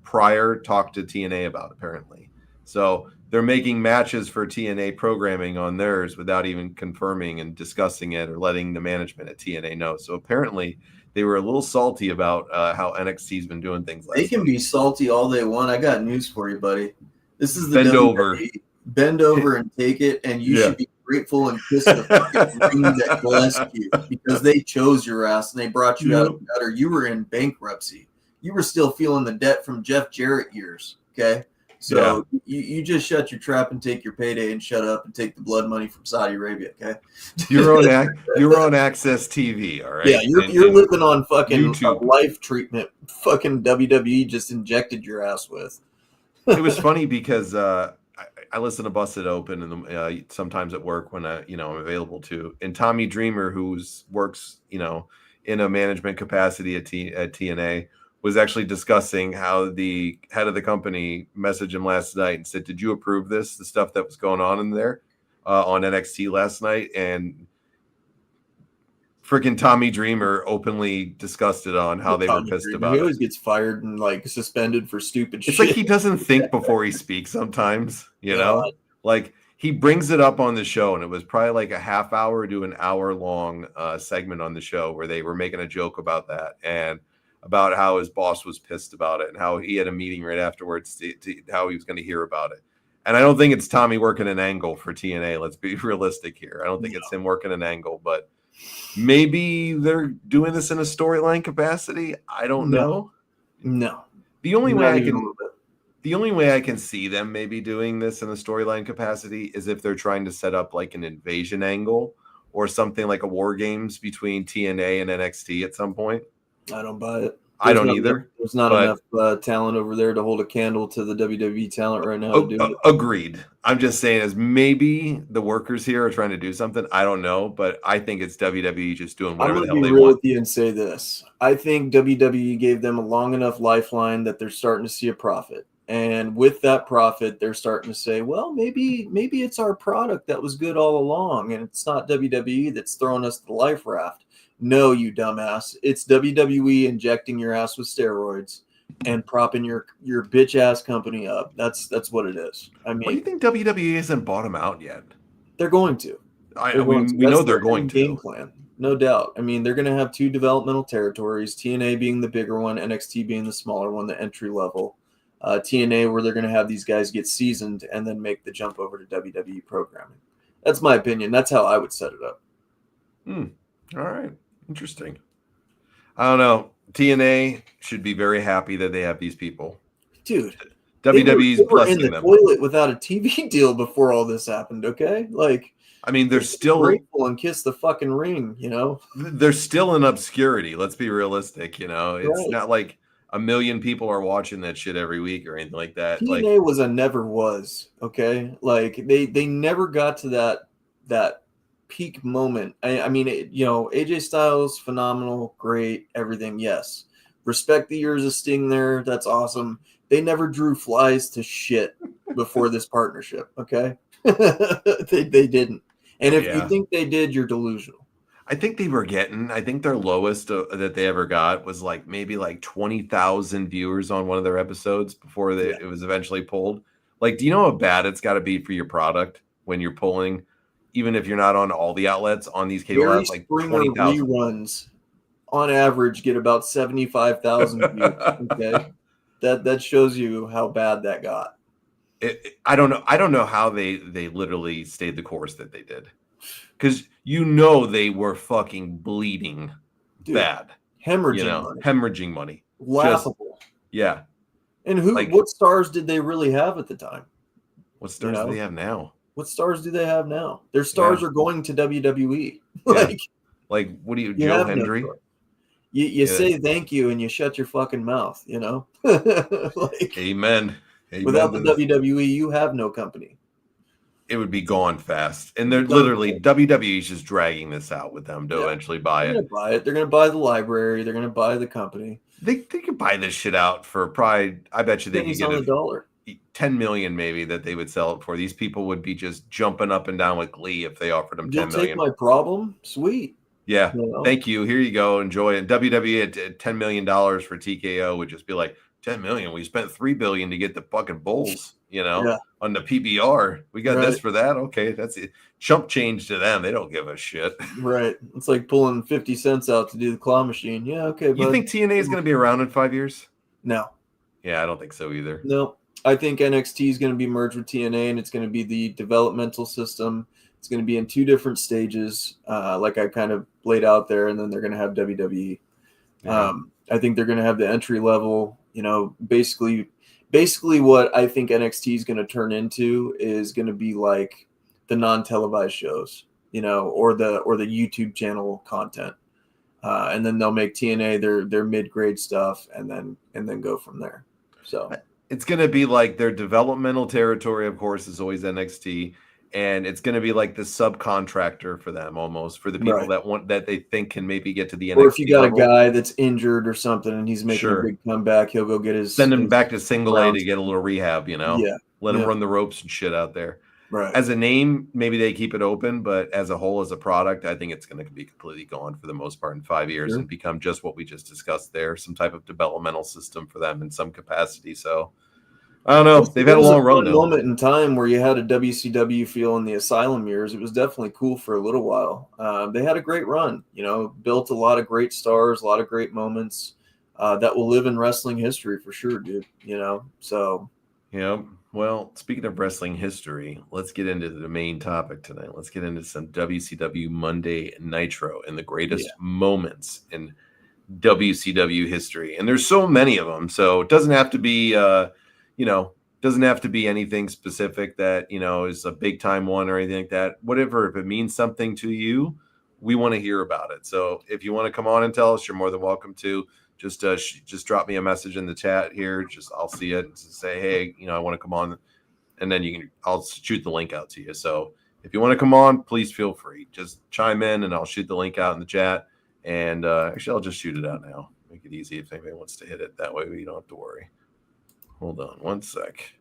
prior talk to TNA about, apparently. So they're making matches for TNA programming on theirs without even confirming and discussing it or letting the management at TNA know. So apparently they were a little salty about how NXT's been doing things like that. They can be salty all they want. I got news for you, buddy. This is the bend WWE. over. Bend over and take it, and you should be grateful and kiss the fucking ring that blessed you because they chose your ass and they brought you out of the gutter. You were in bankruptcy. You were still feeling the debt from Jeff Jarrett years, okay? So you just shut your trap and take your payday and shut up and take the blood money from Saudi Arabia, okay? You're on Access TV, all right? Yeah, you're living on fucking YouTube. life treatment. Fucking WWE just injected your ass with. It was funny because I listen to Busted Open and sometimes at work when I'm available to. And Tommy Dreamer, who works in a management capacity at TNA, was actually discussing how the head of the company messaged him last night and said, "Did you approve this? The stuff that was going on in there on NXT last night?" And freaking Tommy Dreamer openly discussed it on how they were pissed about it. He always gets fired and like suspended for stupid shit. It's like he doesn't think before he speaks sometimes, like he brings it up on the show, and it was probably like a half hour to an hour long segment on the show where they were making a joke about that and about how his boss was pissed about it and how he had a meeting right afterwards to how he was going to hear about it. And I don't think it's Tommy working an angle for TNA. Let's be realistic here. I don't think it's him working an angle, but maybe they're doing this in a storyline capacity. I don't know. No. The only way I can see them maybe doing this in a storyline capacity is if they're trying to set up like an invasion angle or something like a War Games between TNA and NXT at some point. I don't buy it. I don't either. There's not enough talent over there to hold a candle to the WWE talent right now to do it. Agreed. I'm just saying as maybe the workers here are trying to do something. I don't know, but I think it's WWE just doing whatever the hell they want. I'm going to be real with you and say this. I think WWE gave them a long enough lifeline that they're starting to see a profit. And with that profit, they're starting to say, well, maybe it's our product that was good all along, and it's not WWE that's throwing us the life raft. No, you dumbass. It's WWE injecting your ass with steroids and propping your bitch ass company up. That's what it is. I mean, what do you think WWE hasn't bought them out yet? They're going to. We know they're going to. Game plan, no doubt. I mean, they're going to have two developmental territories, TNA being the bigger one, NXT being the smaller one, the entry level. TNA, where they're going to have these guys get seasoned and then make the jump over to WWE programming. That's my opinion. That's how I would set it up. All right. Interesting. I don't know. TNA should be very happy that they have these people. Dude, WWE's blessing them. They were in the toilet without a TV deal before all this happened, okay? Like, I mean, they're still grateful and kiss the fucking ring, They're still in obscurity. Let's be realistic, It's not like a million people are watching that shit every week or anything like that. TNA was a never was, okay? Like, they never got to that peak moment. I mean, AJ Styles, phenomenal, great, everything, yes. Respect the years of Sting there. That's awesome. They never drew flies to shit before this partnership, okay? they didn't. And if you think they did, you're delusional. I think their lowest that they ever got was like maybe like 20,000 viewers on one of their episodes before it was eventually pulled. Like, do you know how bad it's got to be for your product when you're pulling, even if you're not on all the outlets on these cable outlets, like 20,000 reruns on average get about 75,000 views. Okay, that shows you how bad that got. I don't know how they literally stayed the course that they did, because they were fucking bleeding. Dude, bad, hemorrhaging money, laughable. And what stars did they really have at the time? What stars do they have now? What stars do they have now? Their stars are going to WWE. Like what do you Joe Hendry? No, you say thank you and you shut your fucking mouth, like, Amen. Without the WWE, you have no company. It would be gone fast. And they're literally WWE's just dragging this out with them to eventually buy it. They're going to buy the library. They're going to buy the company. They could buy this shit out for probably, I bet you they could get $1 $10 million maybe that they would sell it for. These people would be just jumping up and down with glee if they offered them $10 million. Take my problem? Sweet. Yeah. Thank you. Here you go. Enjoy it. WWE at $10 million for TKO would just be like, $10 million. We spent $3 billion to get the fucking Bulls, on the PBR. We got this for that. Okay, that's it. Chump change to them. They don't give a shit. Right. It's like pulling 50 cents out to do the claw machine. Yeah. Okay. You think TNA is going to be around in 5 years? No. Yeah, I don't think so either. No. I think NXT is going to be merged with TNA, and it's going to be the developmental system. It's going to be in two different stages, like I kind of laid out there, and then they're going to have WWE. Yeah. I think they're going to have the entry level, basically basically what I think NXT is going to turn into is going to be like the non-televised shows, or the YouTube channel content, and then they'll make TNA their mid-grade stuff, and then go from there. So it's going to be like their developmental territory, of course, is always NXT. And it's going to be like the subcontractor for them, almost, for the people that they think can maybe get to the NXT. Or if you got level. a guy that's injured or something and he's making a big comeback, he'll go get send him back to single A to get a little rehab, Yeah. Let him run the ropes and shit out there. Right. As a name, maybe they keep it open, but as a whole, as a product, I think it's going to be completely gone for the most part in 5 years and become just what we just discussed there, some type of developmental system for them in some capacity. So I don't know. They've had a long run, though. Moment in time where you had a WCW feel in the Asylum years. It was definitely cool for a little while. They had a great run, built a lot of great stars, a lot of great moments that will live in wrestling history for sure, dude. So. Yeah. Well, speaking of wrestling history, let's get into the main topic tonight. Let's get into some WCW Monday Nitro and the greatest moments in WCW history. And there's so many of them. So it doesn't have to be, doesn't have to be anything specific that, is a big time one or anything like that. Whatever, if it means something to you, we want to hear about it. So if you want to come on and tell us, you're more than welcome to. Just drop me a message in the chat here. I'll see it and say, hey, I want to come on, and then I'll shoot the link out to you. So if you want to come on, please feel free. Just chime in and I'll shoot the link out in the chat. And actually, I'll just shoot it out now. Make it easy if anybody wants to hit it. That way we don't have to worry. Hold on one sec.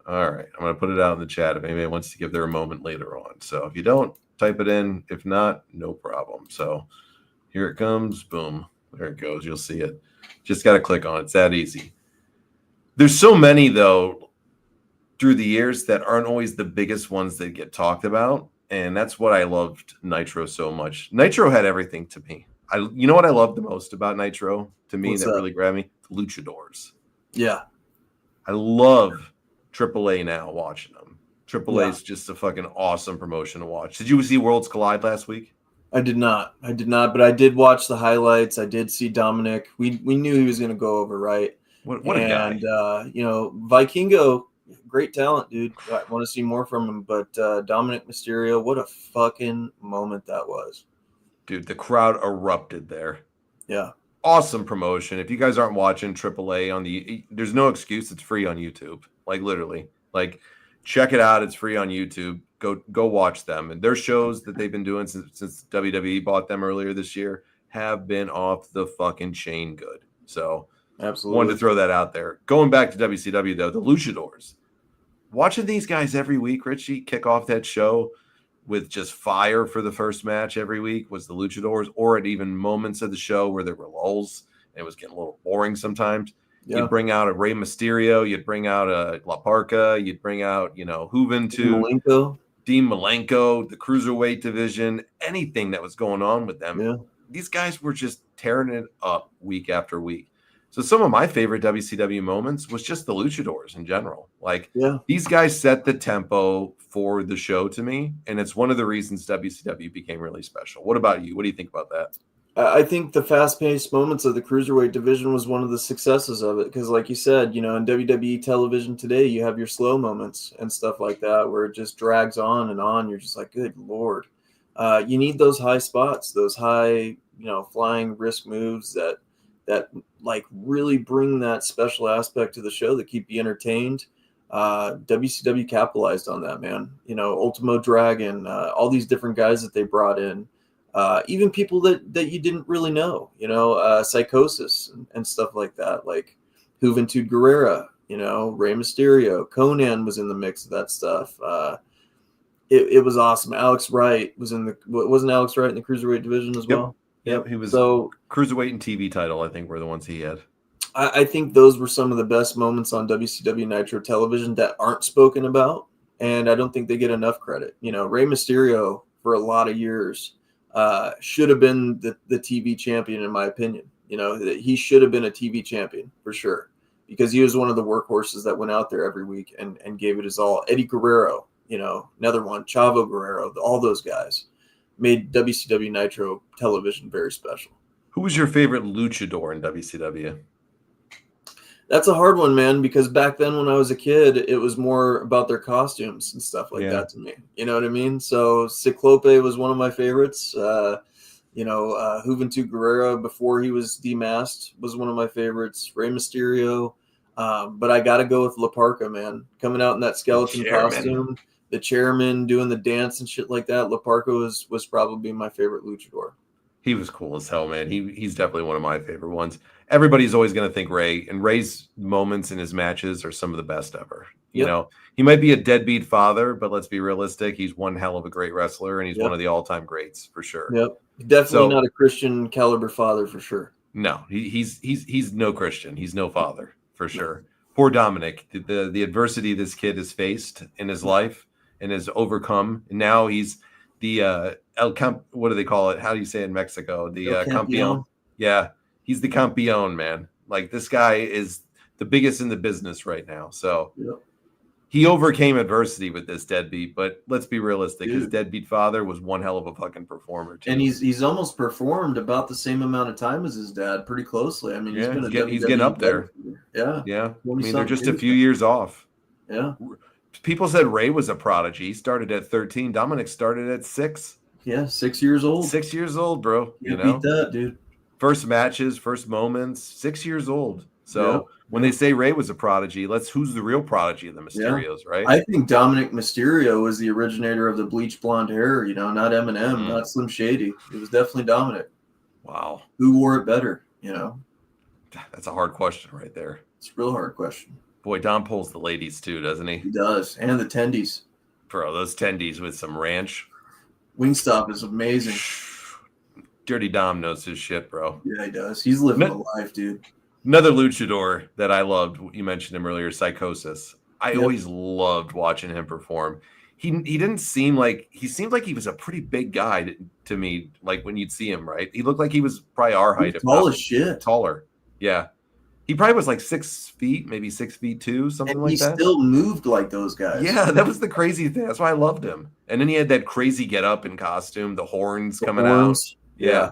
All right. I'm going to put it out in the chat if anybody wants to give their moment later on. So if you don't, type it in. If not, no problem. So here it comes. Boom. There it goes. You'll see it. Just got to click on it. It's that easy. There's so many, though, through the years that aren't always the biggest ones that get talked about. And that's what I loved Nitro so much. Nitro had everything to me. You know what I loved the most about Nitro to me that really grabbed me? The Luchadors. Yeah. I love AAA now watching them. AAA is just a fucking awesome promotion to watch. Did you see Worlds Collide last week? I did not, but I did watch the highlights. I did see Dominic. We knew he was going to go over, right? What a guy. And, Vikingo, great talent, dude. I want to see more from him. But Dominic Mysterio, what a fucking moment that was. Dude, the crowd erupted there. Yeah. Awesome promotion. If you guys aren't watching AAA there's no excuse. It's free on YouTube. Like, literally. Like, check it out. It's free on YouTube. Go watch them. And their shows that they've been doing since WWE bought them earlier this year have been off the fucking chain good. So absolutely wanted to throw that out there. Going back to WCW, though, the Luchadors. Watching these guys every week, Richie, kick off that show with just fire for the first match every week was the Luchadors, or at even moments of the show where there were lulls and it was getting a little boring sometimes. Yeah. You'd bring out a Rey Mysterio, you'd bring out a La Parca, you'd bring out, Juventud, Dean Malenko, the Cruiserweight division, anything that was going on with them. Yeah. These guys were just tearing it up week after week. So some of my favorite WCW moments was just the Luchadors in general. Like, these guys set the tempo for the show to me, and it's one of the reasons WCW became really special. What about you? What do you think about that? I think the fast-paced moments of the Cruiserweight division was one of the successes of it because, like you said, in WWE television today, you have your slow moments and stuff like that where it just drags on and on. You're just like, good Lord. You need those high spots, those high, flying risk moves that like really bring that special aspect to the show that keep you entertained. WCW capitalized on that, man. Ultimo Dragon, all these different guys that they brought in. Even people that you didn't really know, Psychosis and stuff like that, like Juventud Guerrera, Rey Mysterio, Conan was in the mix of that stuff. It was awesome. Alex Wright wasn't Alex Wright in the Cruiserweight division as well? Yep, he was. So Cruiserweight and TV title, I think, were the ones he had. I think those were some of the best moments on WCW Nitro television that aren't spoken about, and I don't think they get enough credit. Rey Mysterio for a lot of years should have been the TV champion, in my opinion. He should have been a TV champion for sure because he was one of the workhorses that went out there every week and gave it his all. Eddie Guerrero, another one, Chavo Guerrero, all those guys made WCW Nitro television very special. Who was your favorite luchador in WCW? That's a hard one, man, because back then when I was a kid, it was more about their costumes and stuff like that to me. You know what I mean? So Ciclope was one of my favorites. Juventud Guerrera before he was demasked was one of my favorites. Rey Mysterio. But I got to go with La Parka, man. Coming out in that skeleton costume, the chairman doing the dance and shit like that. La Parka was probably my favorite luchador. He was cool as hell, man. He's definitely one of my favorite ones. Everybody's always going to think Rey, and Rey's moments in his matches are some of the best ever. You know, he might be a deadbeat father, but let's be realistic. He's one hell of a great wrestler, and he's one of the all-time greats for sure. Yep, definitely not a Christian caliber father for sure. No, he's no Christian. He's no father for sure. Poor Dominic, the adversity this kid has faced in his life and has overcome, and now he's the what do they call it? How do you say it in Mexico? The campeón. Yeah, he's the campeón, man. Like, this guy is the biggest in the business right now. So he overcame adversity with this deadbeat. But let's be realistic. Dude. His deadbeat father was one hell of a fucking performer too. And he's almost performed about the same amount of time as his dad, pretty closely. I mean, he's getting up there. Yeah. I mean, they're just a few years off. Yeah. People said Rey was a prodigy. He started at 13. Dominic started at 6. Yeah, 6 years old. 6 years old, bro. You know, beat that, dude. First matches, first moments, 6 years old. So when they say Rey was a prodigy, who's the real prodigy of the Mysterios, right? I think Dominic Mysterio was the originator of the bleach blonde hair, you know, not Eminem, not Slim Shady. It was definitely Dominic. Wow. Who wore it better, you know? That's a hard question right there. It's a real hard question. Boy, Dom pulls the ladies too, doesn't he? He does. And the tendies. Bro, those tendies with some ranch. Wingstop is amazing. Dirty Dom knows his shit, bro. Yeah, he does. He's living a life, dude. Another luchador that I loved, you mentioned him earlier, Psychosis. I always loved watching him perform. He didn't seem like he seemed like he was a pretty big guy to me. Like when you'd see him, right? He looked like he was probably our height. Tall as shit. Taller. Yeah. He probably was like 6 feet, maybe 6'2", something like that. He still moved like those guys. Yeah, that was the crazy thing. That's why I loved him. And then he had that crazy get up and costume, the horns coming out. Yeah.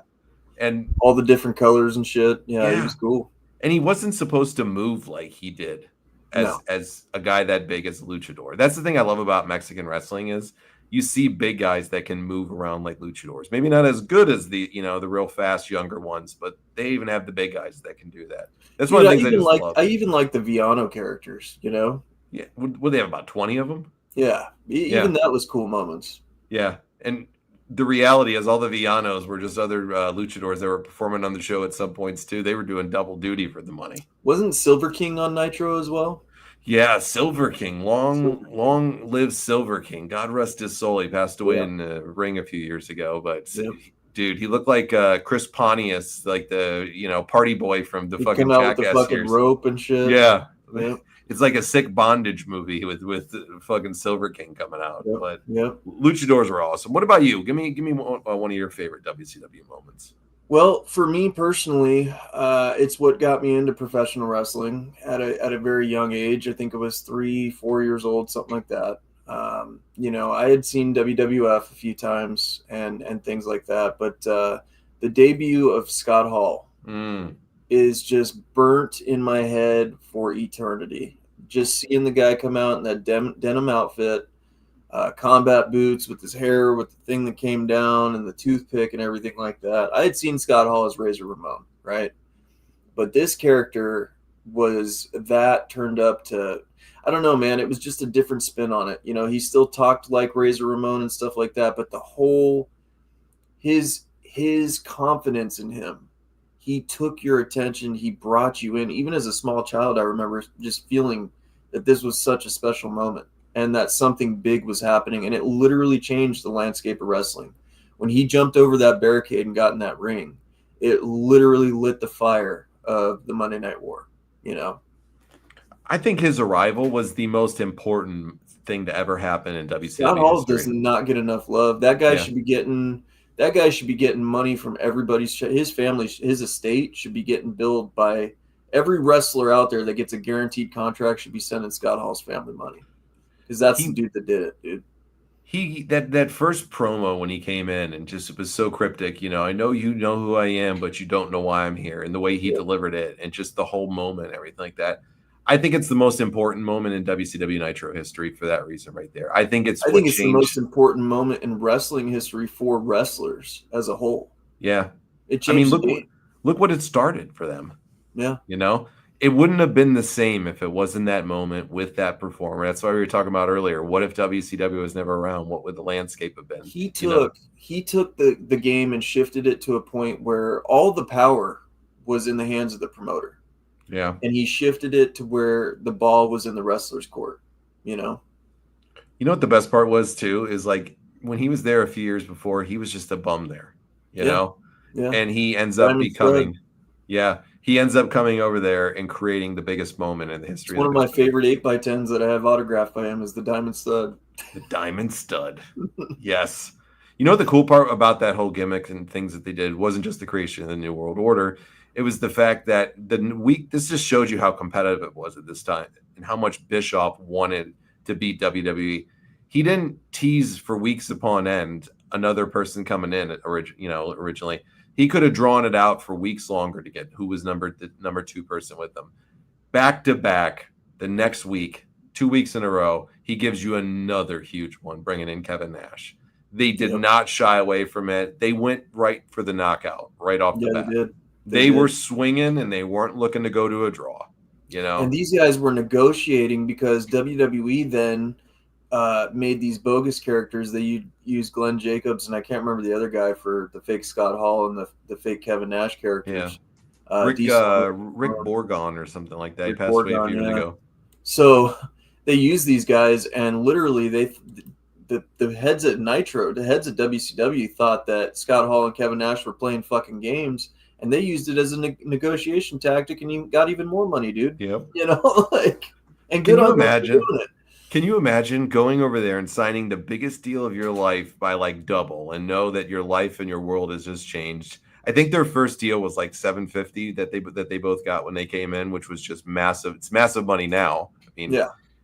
And all the different colors and shit. Yeah, he was cool. And he wasn't supposed to move like he did as a guy that big as a luchador. That's the thing I love about Mexican wrestling is you see big guys that can move around like luchadors. Maybe not as good as the real fast younger ones, but they even have the big guys that can do that. That's one of the things I just love. I even like the Villano characters, you know? Yeah. Would they have about 20 of them? Yeah. Even that was cool moments. Yeah. And the reality is all the Villanos were just other luchadors that were performing on the show at some points too. They were doing double duty for the money. Wasn't Silver King on Nitro as well? Yeah, Silver King. Long live Silver King. God rest his soul. He passed away in the ring a few years ago. But dude, he looked like Chris Pontius, like the party boy from the fucking Jackass with the fucking years. Rope and shit. Yeah. It's like a sick bondage movie with fucking Silver King coming out. But luchadors were awesome. What about you? Give me one of your favorite WCW moments. Well, for me personally, it's what got me into professional wrestling at a very young age. I think it was 3-4 years old, something like that. I had seen WWF a few times and things like that, but the debut of Scott Hall is just burnt in my head for eternity. Just seeing the guy come out in that denim outfit, combat boots with his hair, with the thing that came down and the toothpick and everything like that. I had seen Scott Hall as Razor Ramon, right? But this character was that turned up to, I don't know, man. It was just a different spin on it. He still talked like Razor Ramon and stuff like that, but the whole, his confidence in him, he took your attention. He brought you in. Even as a small child, I remember just feeling that this was such a special moment and that something big was happening. And it literally changed the landscape of wrestling. When he jumped over that barricade and got in that ring, it literally lit the fire of the Monday Night War, I think his arrival was the most important thing to ever happen in WCW. Scott Hall does not get enough love. That guy should be getting money from everybody's, his family, his estate should be getting billed by every wrestler out there that gets a guaranteed contract should be sending Scott Hall's family money. Because that's the dude that did it, dude. that first promo when he came in and just was so cryptic, I know you know who I am, but you don't know why I'm here, and the way he delivered it and just the whole moment, everything like that. I think it's the most important moment in WCW Nitro history for that reason right there. I think it's the most important moment in wrestling history for wrestlers as a whole. Yeah. It changed the game. Look what it started for them. Yeah. It wouldn't have been the same if it wasn't that moment with that performer. That's why we were talking about earlier. What if WCW was never around? What would the landscape have been? He took the game and shifted it to a point where all the power was in the hands of the promoter. Yeah. And he shifted it to where the ball was in the wrestler's court, You know what the best part was too is like when he was there a few years before, he was just a bum there, you know? Yeah. And he ends up becoming he ends up coming over there and creating the biggest moment in the history. One of my favorite 8x10s that I have autographed by him is the Diamond Stud. The Diamond Stud. Yes. You know what the cool part about that whole gimmick and things that they did wasn't just the creation of the New World Order. It was the fact that this just showed you how competitive it was at this time and how much Bischoff wanted to beat WWE. He didn't tease for weeks upon end another person coming in originally. He could have drawn it out for weeks longer to get who was the number 2 person with them. Back to back, the next week, 2 weeks in a row, he gives you another huge one, bringing in Kevin Nash. They did not shy away from it. They went right for the knockout right off the bat. They were swinging, and they weren't looking to go to a draw. And these guys were negotiating because WWE then made these bogus characters. They used Glenn Jacobs, and I can't remember the other guy for the fake Scott Hall and the fake Kevin Nash characters. Yeah. Rick Borgon or something like that. He passed away a few years ago. So they used these guys, and literally the heads at Nitro, the heads at WCW thought that Scott Hall and Kevin Nash were playing fucking games, and they used it as a negotiation tactic, and you got even more money, dude. Yep. And good on them for doing it. Can you imagine going over there and signing the biggest deal of your life by like double and know that your life and your world has just changed? I think their first deal was like $750 that they both got when they came in, which was just massive. It's massive money now.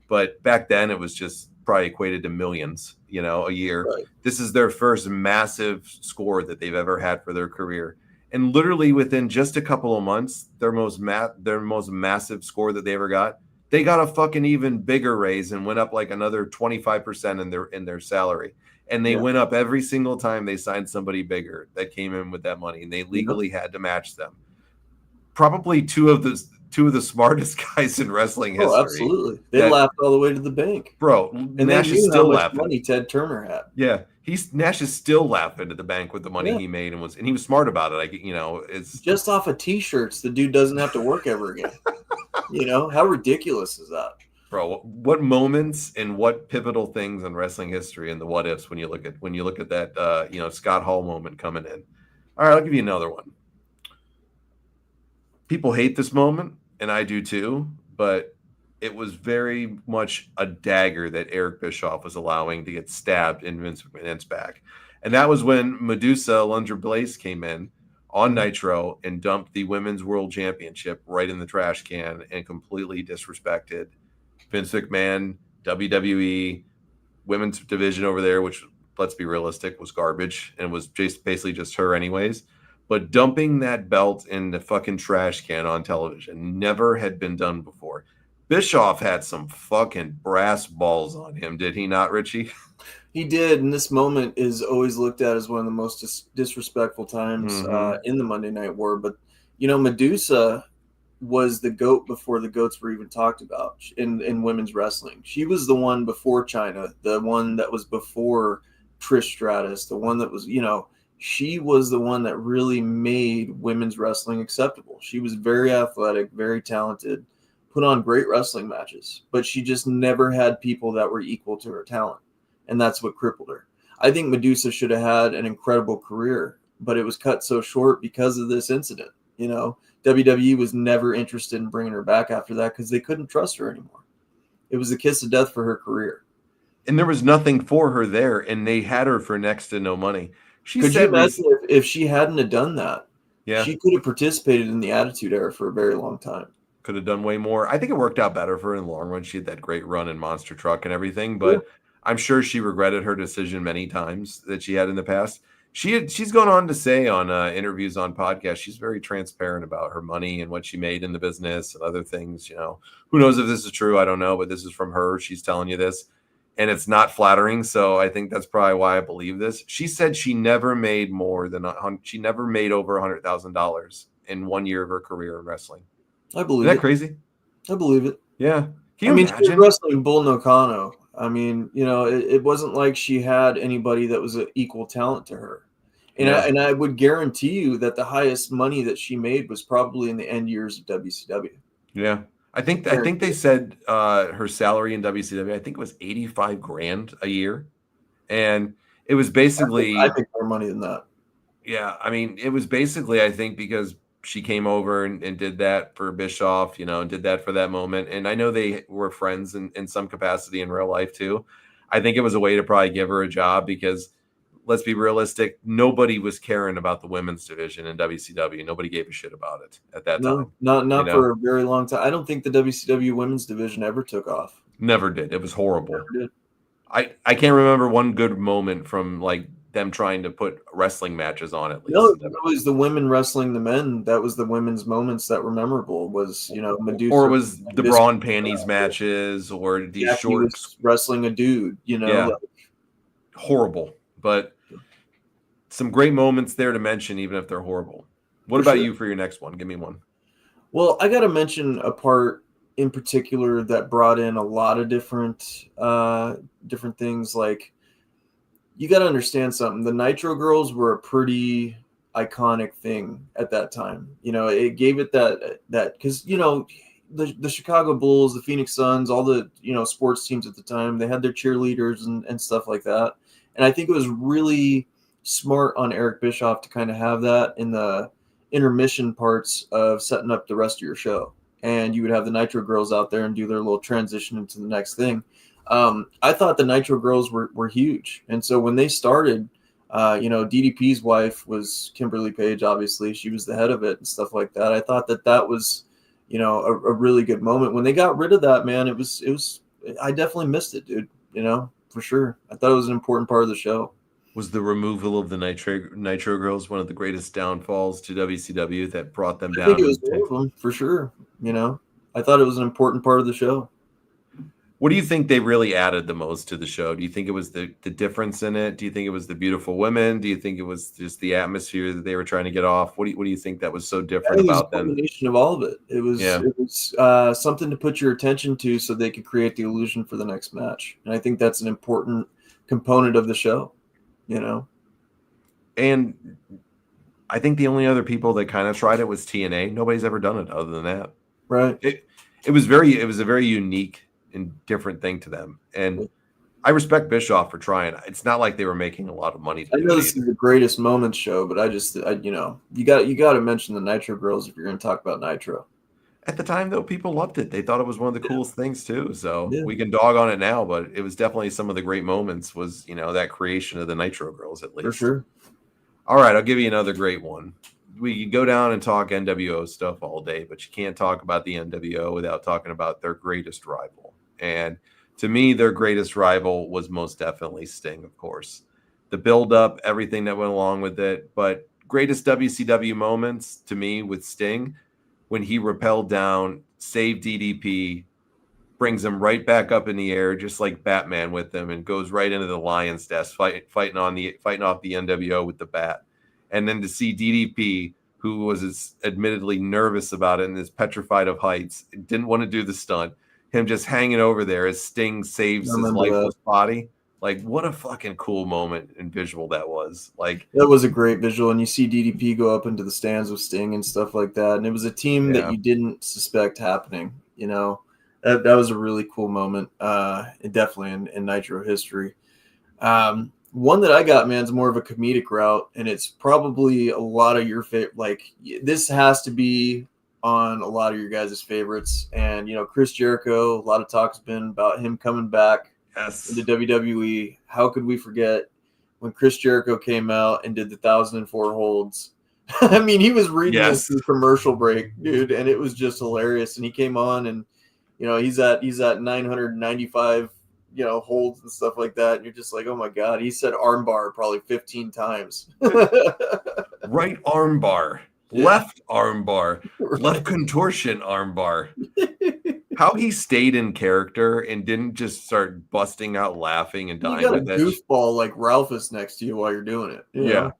But back then it was just probably equated to millions, a year. Right. This is their first massive score that they've ever had for their career. And literally within just a couple of months, their most massive score that they ever got, they got a fucking even bigger raise and went up like another 25% in their salary. And they went up every single time they signed somebody bigger that came in with that money, and they legally had to match them. Probably two of the smartest guys in wrestling history. Oh, absolutely. They laughed all the way to the bank. Bro, and Nash is still laughing. Money Ted Turner had. Yeah. Nash is still laughing at the bank with the money he made, and he was smart about it. It's just off of t-shirts. The dude doesn't have to work ever again. How ridiculous is that? Bro, what moments and what pivotal things in wrestling history and the what ifs when you look at that Scott Hall moment coming in. All right, I'll give you another one. People hate this moment, and I do too, but it was very much a dagger that Eric Bischoff was allowing to get stabbed in Vince McMahon's back. And that was when Medusa Alundra Blaze came in on Nitro and dumped the Women's World Championship right in the trash can and completely disrespected Vince McMahon, WWE, women's division over there, which, let's be realistic, was garbage and was basically just her anyways. But dumping that belt in the fucking trash can on television never had been done before. Bischoff had some fucking brass balls on him, did he not, Richie? He did, and this moment is always looked at as one of the most disrespectful times in the Monday Night War. But, Medusa was the GOAT before the GOATs were even talked about in women's wrestling. She was the one before Chyna, the one that was before Trish Stratus, the one that was, she was the one that really made women's wrestling acceptable. She was very athletic, very talented, put on great wrestling matches, but she just never had people that were equal to her talent. And that's what crippled her. I think Medusa should have had an incredible career, but it was cut so short because of this incident. WWE was never interested in bringing her back after that because they couldn't trust her anymore. It was a kiss of death for her career. And there was nothing for her there, and they had her for next to no money. Could you imagine if she hadn't have done that? Yeah, she could have participated in the Attitude Era for a very long time. Could have done way more. I think it worked out better for her in the long run. She had that great run in Monster Truck and everything, but I'm sure she regretted her decision many times that she had in the past. She's gone on to say on interviews on podcasts, she's very transparent about her money and what she made in the business and other things. Who knows if this is true? I don't know, but this is from her. She's telling you this, and it's not flattering. So I think that's probably why I believe this. She said she never made over $100,000 in 1 year of her career in wrestling. I believe Isn't it. that crazy? I believe it. Yeah. Can you she was imagine? wrestling Bull Nakano. I mean, it wasn't like she had anybody that was an equal talent to her. And I would guarantee you that the highest money that she made was probably in the end years of WCW. Yeah. I think they said her salary in WCW, I think it was $85,000 a year. And it was basically I think more money than that. Yeah, I mean, it was basically, I think, because she came over and did that for Bischoff, and did that for that moment. And I know they were friends in some capacity in real life too. I think it was a way to probably give her a job because let's be realistic, nobody was caring about the women's division in WCW. Nobody gave a shit about it at that time. Not for a very long time. I don't think the WCW women's division ever took off. Never did. It was horrible. Never did. I can't remember one good moment from like them trying to put wrestling matches on at least. No, it was the women wrestling the men. That was the women's moments that were memorable. Was Medusa, or it was the bra and panties matches, or these Jackie shorts was wrestling a dude. Yeah. Horrible, but some great moments there to mention, even if they're horrible. What about you for your next one? Give me one. Well, I got to mention a part in particular that brought in a lot of different things. Like, you got to understand something. The Nitro Girls were a pretty iconic thing at that time. It gave it that because the Chicago Bulls, the Phoenix Suns, all the sports teams at the time, they had their cheerleaders and stuff like that. And I think it was really smart on Eric Bischoff to kind of have that in the intermission parts of setting up the rest of your show. And you would have the Nitro Girls out there and do their little transition into the next thing. I thought the Nitro Girls were huge. And so when they started, DDP's wife was Kimberly Page, obviously. She was the head of it and stuff like that. I thought that was, a really good moment. When they got rid of that, man, it was I definitely missed it, dude, for sure. I thought it was an important part of the show. Was the removal of the Nitro Girls one of the greatest downfalls to WCW that brought them down? I think it was one of them, for sure. I thought it was an important part of the show. What do you think they really added the most to the show? Do you think it was the difference in it? Do you think it was the beautiful women? Do you think it was just the atmosphere that they were trying to get off? What do you think that was so different about them? It was a combination of all of it. It was something to put your attention to so they could create the illusion for the next match. And I think that's an important component of the show, And I think the only other people that kind of tried it was TNA. Nobody's ever done it other than that. Right. It was a very unique and different thing to them. And I respect Bischoff for trying. It's not like they were making a lot of money. I know this is the greatest moments show, but you got to mention the Nitro Girls if you're going to talk about Nitro. At the time, though, people loved it. They thought it was one of the coolest things too. So we can dog on it now, but it was definitely some of the great moments. Was that creation of the Nitro Girls at least? For sure. All right, I'll give you another great one. We could go down and talk NWO stuff all day, but you can't talk about the NWO without talking about their greatest rival. And to me, their greatest rival was most definitely Sting, of course. The buildup, everything that went along with it. But greatest WCW moments to me with Sting, when he rappelled down, saved DDP, brings him right back up in the air, just like Batman with him, and goes right into the lion's death, fighting off the NWO with the bat. And then to see DDP, who was admittedly nervous about it and is petrified of heights, didn't want to do the stunt, him just hanging over there as Sting saves his lifeless body. Like, what a fucking cool moment and visual that was. Like, that was a great visual, and you see DDP go up into the stands with Sting and stuff like that. And it was a team that you didn't suspect happening. That was a really cool moment. Definitely in Nitro history. One that I got, man, is more of a comedic route, and it's probably a lot of your favorite. Like, this has to be on a lot of your guys' favorites. And Chris Jericho, a lot of talk's been about him coming back into WWE. How could we forget when Chris Jericho came out and did the 1,004 holds? I mean, he was reading this commercial break, dude, and it was just hilarious. And he came on, and he's at 995 holds and stuff like that. And you're just like, oh my God, he said armbar probably 15 times. Right arm bar, left arm bar, left contortion arm bar. How he stayed in character and didn't just start busting out laughing and dying. You got a goofball like Ralphus next to you while you're doing it. Yeah.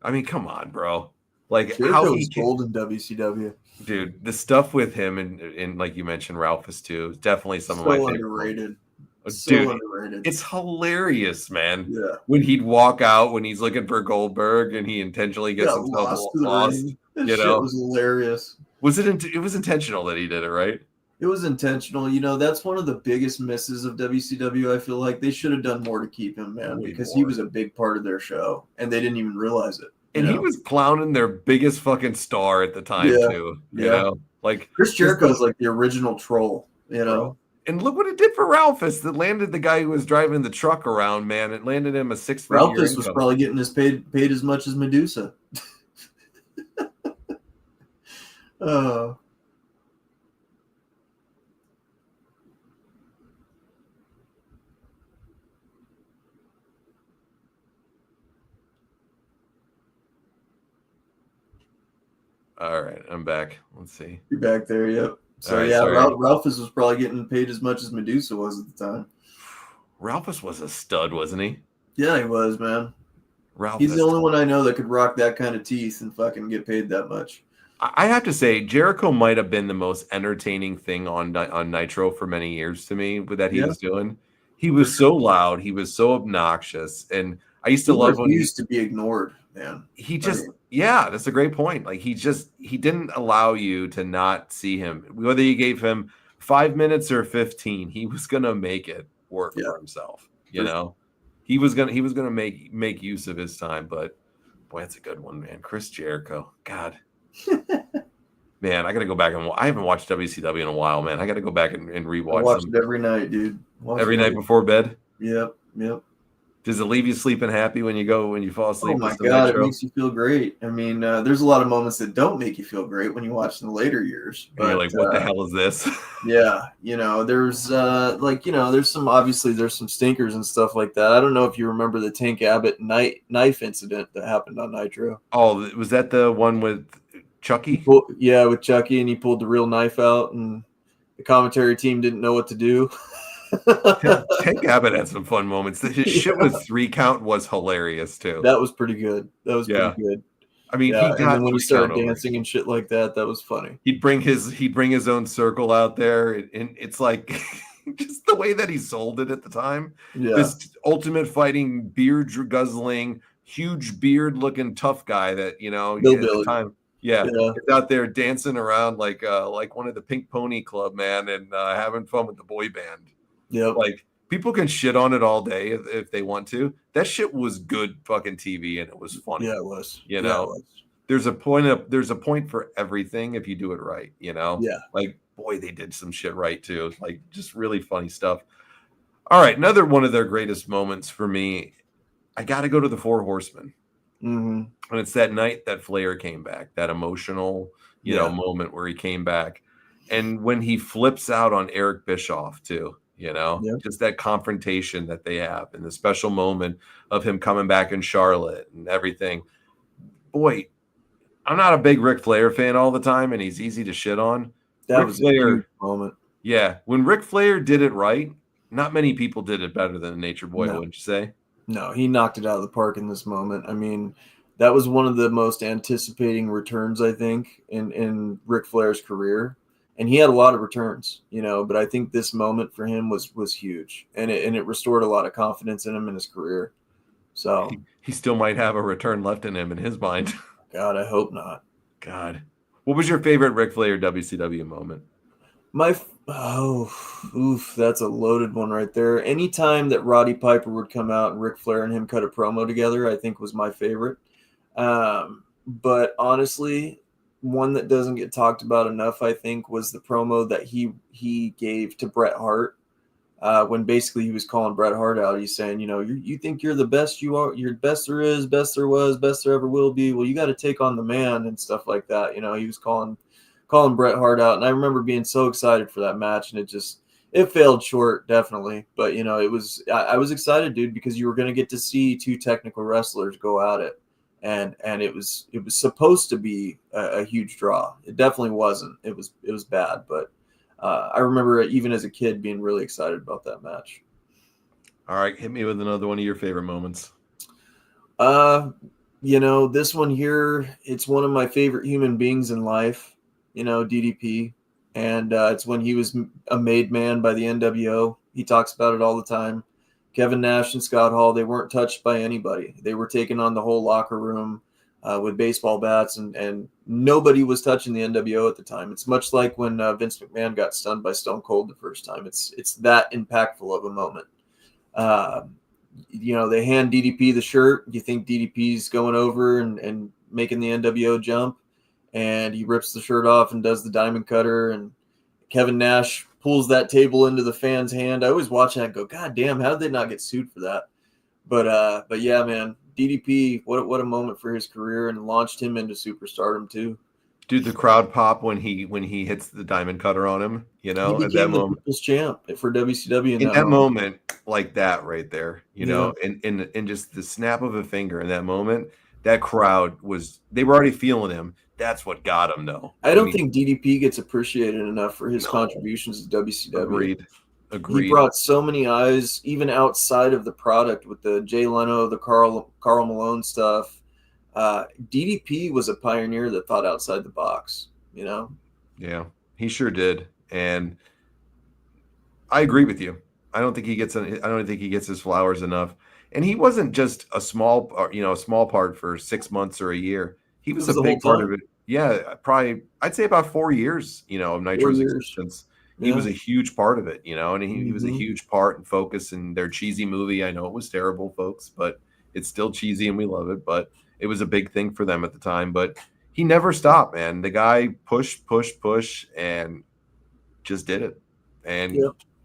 I mean, come on, bro. Like Jericho how was gold in WCW. Dude, the stuff with him and like you mentioned, Ralphus too, is definitely some of my favorite. Underrated. Dude, underrated. It's hilarious, man. Yeah. When he'd walk out when he's looking for Goldberg and he intentionally gets himself lost. That shit was hilarious. It was intentional that he did it, right? It was intentional. That's one of the biggest misses of WCW. I feel like they should have done more to keep him, man, because he was a big part of their show and they didn't even realize it. And he was clowning their biggest fucking star at the time too. You know, like Chris Jericho's like the original troll. And look what it did for Ralphus. That landed the guy who was driving the truck around, man. It landed him a 6-figure income. Ralphus was probably getting his paid as much as Medusa. All right, I'm back. Let's see. You're back there, yep. So Ralphus was probably getting paid as much as Medusa was at the time. Ralphus was a stud, wasn't he? Yeah, he was, man. He's the only one I know that could rock that kind of teeth and fucking get paid that much. I have to say, Jericho might have been the most entertaining thing on Nitro for many years to me that he was doing. He was so loud. He was so obnoxious. And I used to love when he used to be ignored, man. That's a great point. Like he didn't allow you to not see him. Whether you gave him 5 minutes or 15, he was gonna make it work for himself. He was gonna make use of his time. But boy, that's a good one, man. Chris Jericho, God, man, I gotta go back and I haven't watched WCW in a while, man. I gotta go back and rewatch. I watch it every night, dude. Every night before bed. Yep. Does it leave you sleeping happy when you fall asleep? Oh my God, it makes you feel great. I mean, there's a lot of moments that don't make you feel great when you watch in the later years. But, you're like, what the hell is this? Yeah, there's there's some stinkers and stuff like that. I don't know if you remember the Tank Abbott knife incident that happened on Nitro. Oh, was that the one with Chucky? With Chucky, and he pulled the real knife out, and the commentary team didn't know what to do. Tank Abbott had some fun moments. His shit with 3 count was hilarious too. That was pretty good. Pretty good. I mean, and then when he started dancing and shit like that, that was funny. He'd bring his own circle out there, and it's like just the way that he sold it at the time. Yeah, this ultimate fighting, beard guzzling, huge beard looking tough guy that at the time. Yeah, he's out there dancing around like one of the Pink Pony Club, man, and having fun with the boy band. Yeah, like people can shit on it all day if they want to. That shit was good fucking TV, and it was funny. Yeah, it was. It was. There's a point for everything if you do it right. Yeah. Like boy, they did some shit right too. Like just really funny stuff. All right, another one of their greatest moments for me. I got to go to the Four Horsemen. Mm-hmm. And it's that night that Flair came back, that emotional, moment where he came back, and when he flips out on Eric Bischoff too. Just that confrontation that they have and the special moment of him coming back in Charlotte and everything. Boy, I'm not a big Ric Flair fan all the time, and he's easy to shit on. That was a huge moment. Yeah. When Ric Flair did it right, not many people did it better than the Nature Boy, wouldn't you say? No, he knocked it out of the park in this moment. I mean, that was one of the most anticipating returns, I think, in Ric Flair's career. And he had a lot of returns, but I think this moment for him was huge, and it restored a lot of confidence in him in his career. So he still might have a return left in him in his mind. God, I hope not. God, what was your favorite Ric Flair WCW moment? That's a loaded one right there. Anytime that Roddy Piper would come out and Ric Flair and him cut a promo together, I think was my favorite. But honestly, one that doesn't get talked about enough, I think, was the promo that he gave to Bret Hart when basically he was calling Bret Hart out. He's saying, you think you're the best you are, you're best there is, best there was, best there ever will be. Well, you got to take on the man and stuff like that. He was calling Bret Hart out, and I remember being so excited for that match, and It failed short, definitely. But it was I was excited, dude, because you were going to get to see two technical wrestlers go at it, and it was supposed to be a huge draw. It definitely wasn't. It was bad, but I remember even as a kid being really excited about that match. All right, hit me with another one of your favorite moments. This one here, it's one of my favorite human beings in life. DDP. And it's when he was a made man by the NWO. He talks about it all the time. Kevin Nash and Scott Hall, they weren't touched by anybody. They were taking on the whole locker room with baseball bats, and nobody was touching the NWO at the time. It's much like when Vince McMahon got stunned by Stone Cold the first time. It's that impactful of a moment. They hand DDP the shirt. You think DDP's going over and making the NWO jump, and he rips the shirt off and does the diamond cutter, and Kevin Nash pulls that table into the fan's hand. I always watch that and go, God damn, how did they not get sued for that? But yeah, man, DDP, what a moment for his career, and launched him into superstardom too. Dude, the crowd pop when he hits the diamond cutter on him, He at became that the moment. People's Champ for WCW In that moment, like that right there, and just the snap of a finger in that moment, that crowd they were already feeling him. That's what got him, though. I don't think DDP gets appreciated enough for his contributions to WCW. Agreed. He brought so many eyes, even outside of the product, with the Jay Leno, the Carl Malone stuff. DDP was a pioneer that thought outside the box. Yeah, he sure did, and I agree with you. I don't think he gets his flowers enough. And he wasn't just a small part for 6 months or a year. He was a big part of it. Yeah, probably I'd say about 4 years, of Nitro's existence. He was a huge part of it, and he was a huge part and focus in their cheesy movie. I know it was terrible, folks, but it's still cheesy and we love it. But it was a big thing for them at the time. But he never stopped, man. The guy pushed, and just did it. And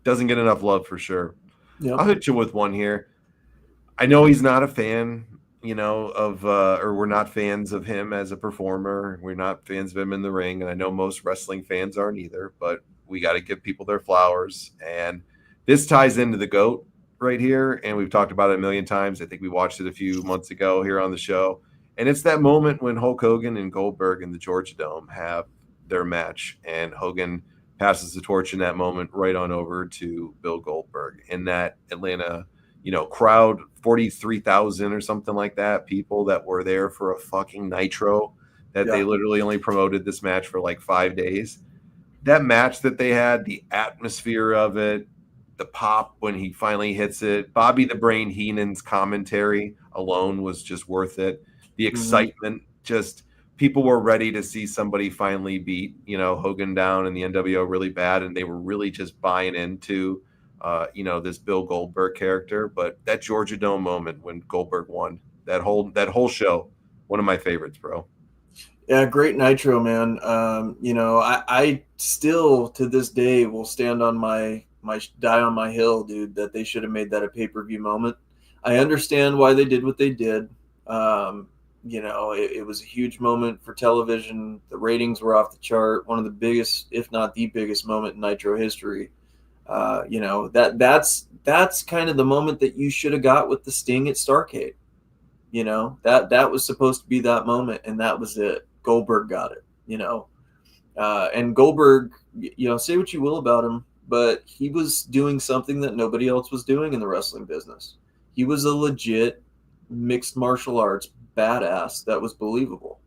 doesn't get enough love for sure. Yep. I'll hit you with one here. I know he's not a fan, or we're not fans of him as a performer. We're not fans of him in the ring. And I know most wrestling fans aren't either, but we got to give people their flowers. And this ties into the GOAT right here. And we've talked about it a million times. I think we watched it a few months ago here on the show. And it's that moment when Hulk Hogan and Goldberg in the Georgia Dome have their match, and Hogan passes the torch in that moment right on over to Bill Goldberg. In that Atlanta, crowd, 43,000 or something like that, people that were there for a fucking Nitro that they literally only promoted this match for like 5 days. That match that they had, the atmosphere of it, the pop when he finally hits it, Bobby the Brain Heenan's commentary alone was just worth it. The excitement, just people were ready to see somebody finally beat, Hogan down and the NWO really bad. And they were really just buying into, this Bill Goldberg character. But that Georgia Dome moment when Goldberg won, that whole show, one of my favorites, bro. Yeah, great Nitro, man. I still to this day will stand on my die on my hill, dude, that they should have made that a pay-per-view moment. I understand why they did what they did. It was a huge moment for television. The ratings were off the chart. One of the biggest, if not the biggest moment in Nitro history. That's kind of the moment that you should have got with the Sting at Starrcade. That was supposed to be that moment, and that was it. Goldberg got it, and Goldberg, say what you will about him, but he was doing something that nobody else was doing in the wrestling business. He was a legit mixed martial arts badass that was believable.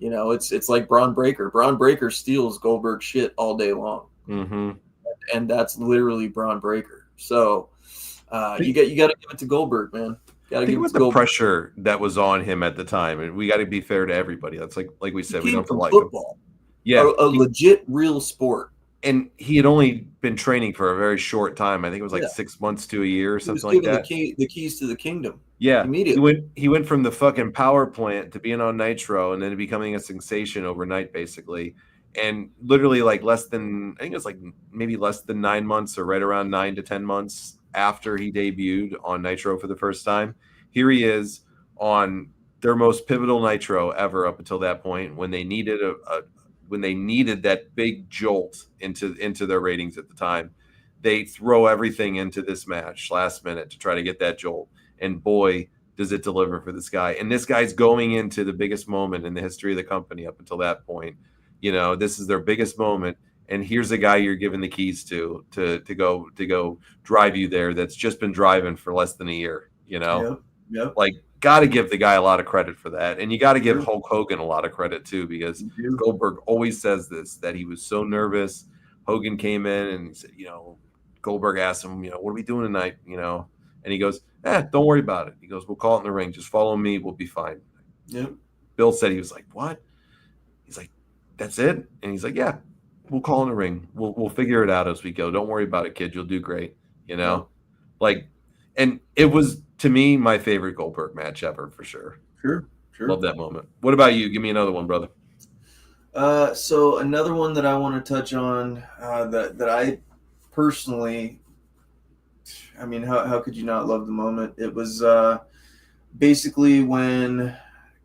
It's like Braun Breaker. Braun Breaker steals Goldberg shit all day long. Mm-hmm. And that's literally Braun Breaker. So you got to give it to Goldberg, man. Think about the pressure that was on him at the time, and we got to be fair to everybody. That's like we said, we don't have to like football. Yeah, a legit real sport. And he had only been training for a very short time. I think it was like 6 months to a year or something like that. The keys to the kingdom. Yeah, immediately. He went from the fucking power plant to being on Nitro, and then becoming a sensation overnight, basically. And literally, like I think it was like maybe less than 9 months, or right around 9 to 10 months after he debuted on Nitro for the first time, here he is on their most pivotal Nitro ever up until that point, when they needed that big jolt into their ratings at the time. they throw everything into this match last minute to try to get that jolt. And boy, does it deliver for this guy. And this guy's going into the biggest moment in the history of the company up until that point. You know, this is their biggest moment. And here's a guy you're giving the keys to go drive you there that's just been driving for less than a year, you know? Yep. Like, got to give the guy a lot of credit for that. And you got to give Hulk Hogan a lot of credit too, because Goldberg always says this, that he was so nervous. Hogan came in and he said, you know, Goldberg asked him, you know, what are we doing tonight? You know, and he goes, don't worry about it. He goes, we'll call it in the ring. Just follow me. We'll be fine. Yep. Bill said, he was like, what? He's like, that's it? And he's like, yeah, we'll call in the ring. We'll figure it out as we go. Don't worry about it, kid. You'll do great. You know, like, and it was, to me, my favorite Goldberg match ever, for sure. Sure. Love that moment. What about you? Give me another one, brother. So another one that I want to touch on, that I personally, I mean, how could you not love the moment? It was basically when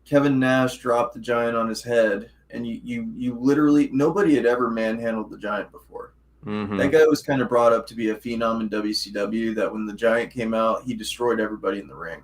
Kevin Nash dropped the Giant on his head, and you literally, nobody had ever manhandled the Giant before. Mm-hmm. That guy was kind of brought up to be a phenom in WCW, that when the Giant came out, he destroyed everybody in the ring.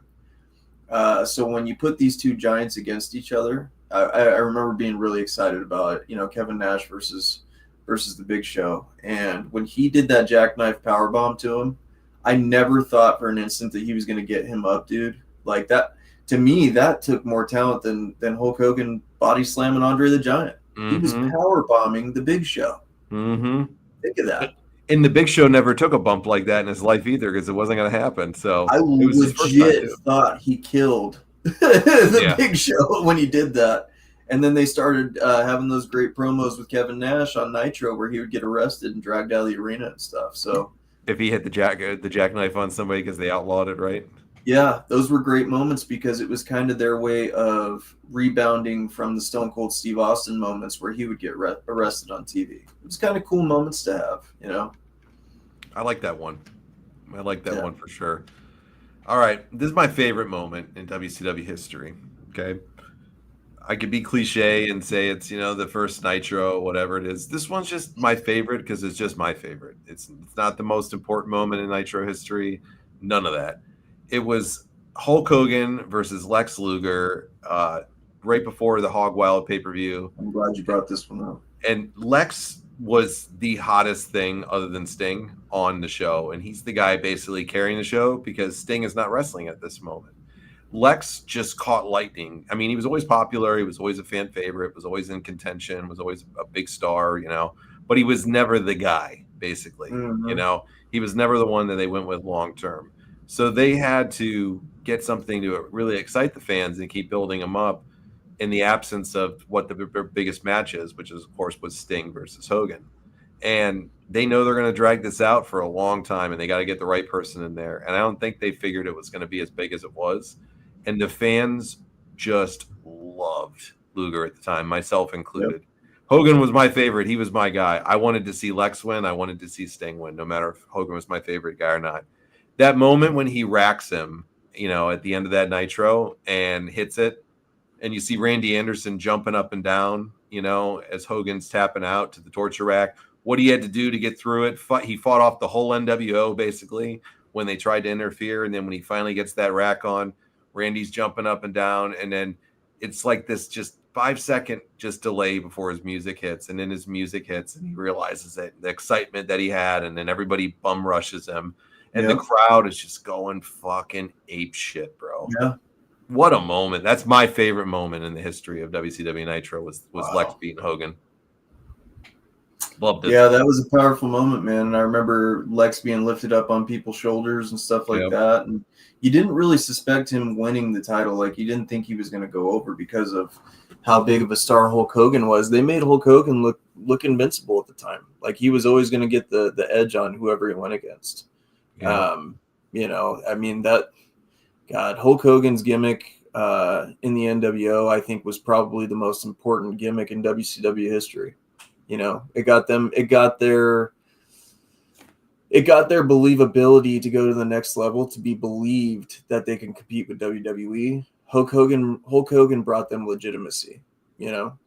So when you put these two Giants against each other, I remember being really excited about it. You know, Kevin Nash versus the Big Show. And when he did that jackknife powerbomb to him, I never thought for an instant that he was going to get him up, dude. Like that, to me, that took more talent than Hulk Hogan body slamming Andre the Giant. Mm-hmm. He was powerbombing the Big Show. Mm-hmm. Think of that. And the Big Show never took a bump like that in his life either, because it wasn't going to happen. So I legit thought he killed the Big Show when he did that. And then they started having those great promos with Kevin Nash on Nitro, where he would get arrested and dragged out of the arena and stuff. So if he hit the jackknife on somebody because they outlawed it, right? Yeah, those were great moments, because it was kind of their way of rebounding from the Stone Cold Steve Austin moments where he would get arrested on TV. It was kind of cool moments to have, you know? I like that one. I like that one for sure. All right, this is my favorite moment in WCW history, okay? I could be cliche and say it's, you know, the first Nitro, whatever it is. This one's just my favorite because it's just my favorite. It's not the most important moment in Nitro history. None of that. It was Hulk Hogan versus Lex Luger right before the Hog Wild pay-per-view. I'm glad you brought this one up. And Lex was the hottest thing other than Sting on the show. And he's the guy basically carrying the show because Sting is not wrestling at this moment. Lex just caught lightning. I mean, he was always popular. He was always a fan favorite, was always in contention, was always a big star, you know, but he was never the guy, basically. Mm-hmm. You know, he was never the one that they went with long term. So they had to get something to really excite the fans and keep building them up in the absence of what the biggest match is, which is, of course, was Sting versus Hogan. And they know they're going to drag this out for a long time, and they got to get the right person in there. And I don't think they figured it was going to be as big as it was. And the fans just loved Luger at the time, myself included. Yep. Hogan was my favorite. He was my guy. I wanted to see Lex win. I wanted to see Sting win, no matter if Hogan was my favorite guy or not. That moment when he racks him, you know, at the end of that Nitro and hits it, and you see Randy Anderson jumping up and down, you know, as Hogan's tapping out to the torture rack, what he had to do to get through it. He fought off the whole NWO, basically, when they tried to interfere. And then when he finally gets that rack on, Randy's jumping up and down. And then it's like this just 5-second just delay before his music hits. And then his music hits and he realizes it, the excitement that he had. And then everybody bum rushes him. And the crowd is just going fucking ape shit, bro. Yeah. What a moment. That's my favorite moment in the history of WCW Nitro was Lex beating Hogan. Loved it. Yeah, that was a powerful moment, man. And I remember Lex being lifted up on people's shoulders and stuff like that. And you didn't really suspect him winning the title. Like, you didn't think he was going to go over because of how big of a star Hulk Hogan was. They made Hulk Hogan look invincible at the time. Like, he was always going to get the edge on whoever he went against. Yeah. You know, I mean, Hulk Hogan's gimmick in the NWO, I think, was probably the most important gimmick in WCW history. You know, it got their believability to go to the next level, to be believed that they can compete with WWE. Hulk Hogan brought them legitimacy, you know?